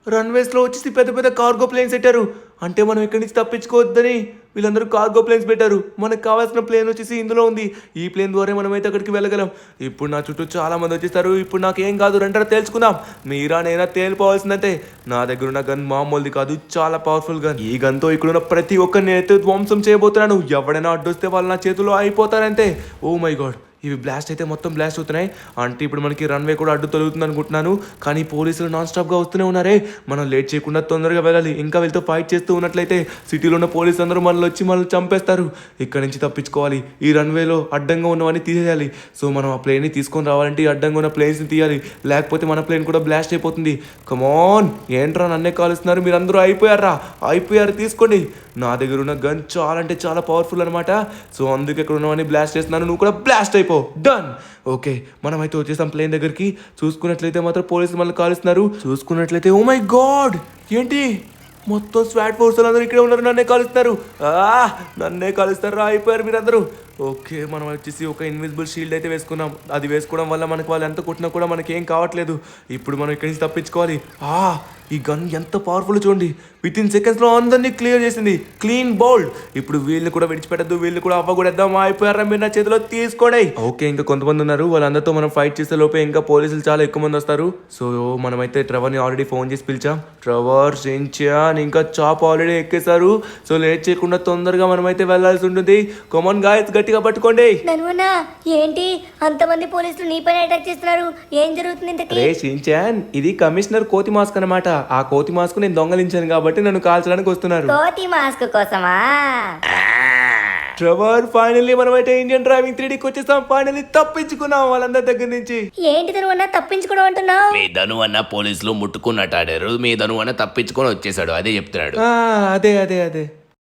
రన్వేస్లో వచ్చేసి పెద్ద కార్గో ప్లేన్స్ పెట్టారు. అంటే మనం ఇక్కడి నుంచి తప్పించుకోవద్దని వీళ్ళందరూ కార్గో ప్లేన్స్ పెట్టారు. మనకు కావాల్సిన ప్లేన్ వచ్చేసి ఇందులో ఉంది. ఈ ప్లేన్ ద్వారా మనమైతే అక్కడికి వెళ్ళగలం. ఇప్పుడు నా చుట్టూ చాలా మంది వచ్చేస్తారు. ఇప్పుడు నాకేం కాదు, రంటారా తెలుసుకుందాం. మీరా నేనా తేలిపోవాల్సిందంటే. నా దగ్గర ఉన్న గన్ మామూలుది కాదు, చాలా పవర్ఫుల్ గన్. ఈ గన్తో ఇక్కడున్న ప్రతి ఒక్కరిని అయితే ధ్వంసం చేయబోతున్నాను. ఎవడైనా అడ్డొస్తే వాళ్ళు నా చేతిలో అయిపోతారంతే. ఓ మై గాడ్, ఇవి బ్లాస్ట్ అయితే మొత్తం బ్లాస్ట్ అవుతున్నాయి. అంటే ఇప్పుడు మనకి రన్వే కూడా అడ్డు తొలుగుతుంది అనుకుంటున్నాను. కానీ పోలీసులు నాన్ స్టాప్గా వస్తూనే ఉన్నారే. మనం లేట్ చేయకుండా తొందరగా వెళ్ళాలి. ఇంకా వీళ్ళతో ఫైట్ చేస్తూ ఉన్నట్లయితే సిటీలో ఉన్న పోలీసులు అందరూ మనల్ని వచ్చి మనల్ని చంపేస్తారు. ఇక్కడ నుంచి తప్పించుకోవాలి. ఈ రన్వేలో అడ్డంగా ఉన్నవన్నీ తీసేయాలి. సో మనం ఆ ప్లేన్ని తీసుకొని రావాలంటే ఈ అడ్డంగా ఉన్న ప్లేన్స్ని తీయాలి. లేకపోతే మన ప్లేన్ కూడా బ్లాస్ట్ అయిపోతుంది. కమాన్, ఏంట్రా నన్నే కాలుస్తున్నారు? మీరు అందరూ అయిపోయారు, తీసుకోండి. నా దగ్గర ఉన్న గన్ చాలా అంటే చాలా పవర్ఫుల్ అనమాట. సో అందుకే ఇక్కడ ఉన్నవన్నీ బ్లాస్ట్ చేస్తున్నాను. నువ్వు కూడా బ్లాస్ట్ అయిపో. డన్. ఓకే, మనమైతే వచ్చేసాం ప్లేన్ దగ్గరికి. చూసుకున్నట్లయితే మాత్రం పోలీసులు మనల్ని కాలుస్తున్నారు. చూసుకున్నట్లయితే ఓ మై గాడ్, ఏంటి మొత్తం స్వాట్ ఫోర్స్ అందరూ ఇక్కడే ఉన్నారు. నన్నే కాలుస్తారు. నన్నే కాలుస్తారు. అయిపోయారు మీరందరూ. ఓకే, మనం వచ్చేసి ఒక ఇన్విజిబుల్ షీల్డ్ అయితే వేసుకున్నాం. అది వేసుకోవడం వల్ల మనకి వాళ్ళు ఎంత కొట్టినా కూడా మనకి ఏం కావట్లేదు. ఇప్పుడు మనం ఇక్కడి నుంచి తప్పించుకోవాలి. ఈ గన్ ఎంత పవర్ఫుల్ చూడండి. విత్ ఇన్ సెకండ్స్లో అందరినీ క్లియర్ చేసింది. Clean bowled. ఇప్పుడు వీళ్ళు కూడా విడిచిపెట్టద్దు, వీళ్ళు కూడా అవ్వకూడేద్దాం. అయిపోయారా మీరు నా చేతిలో, తీసుకోండి. ఓకే, ఇంకా కొంతమంది ఉన్నారు. వాళ్ళందరితో మనం ఫైట్ చేసే లోపే ఇంకా పోలీసులు చాలా ఎక్కువ మంది వస్తారు. సో మనమైతే ట్రెవర్ని ఆల్రెడీ ఫోన్ చేసి పిలిచాం. ట్రెవర్, షిన్చాన్ ఇంకా చాప్ ఆల్రెడీ ఎక్కేశారు. సో లేట్ చేయకుండా తొందరగా మనమైతే వెళ్ళాల్సి ఉంటుంది. కామన్ గాయస్, గట్టిగా పట్టుకోండి. నన్వన్నా, ఏంటి అంతమంది పోలీసులు నీ పైన అటాక్ చేస్తున్నారు? ఏం జరుగుతుంది ఇంతకీ? రే షిన్చాన్, ఇది కమిషనర్ కోతి మాస్క్ అనమాట. ఆ కోతి మాస్క్ నేను దొంగలించాను కాబట్టి నన్ను కాల్చడానికి వస్తున్నారు. కోతి మాస్క్ కోసమా? ట్రెవర్, ఫైనల్లీ మనమైతే ఇండియన్ డ్రైవింగ్ 3Dకి వచ్చేసాం. ఫైనల్లీ తప్పించుకున్నాం వాళ్ళందరి దగ్గర నుంచి. ఏంటి నన్వన్నా తప్పించుకోవడం అంటున్నావు? మీ ధను అన్న పోలీసులు ముట్టుకున్నట్టు ఆడారు. మీ ధను అన్న తప్పించుకొని వచ్చేసాడు. అదే చెప్తున్నాడు. అదే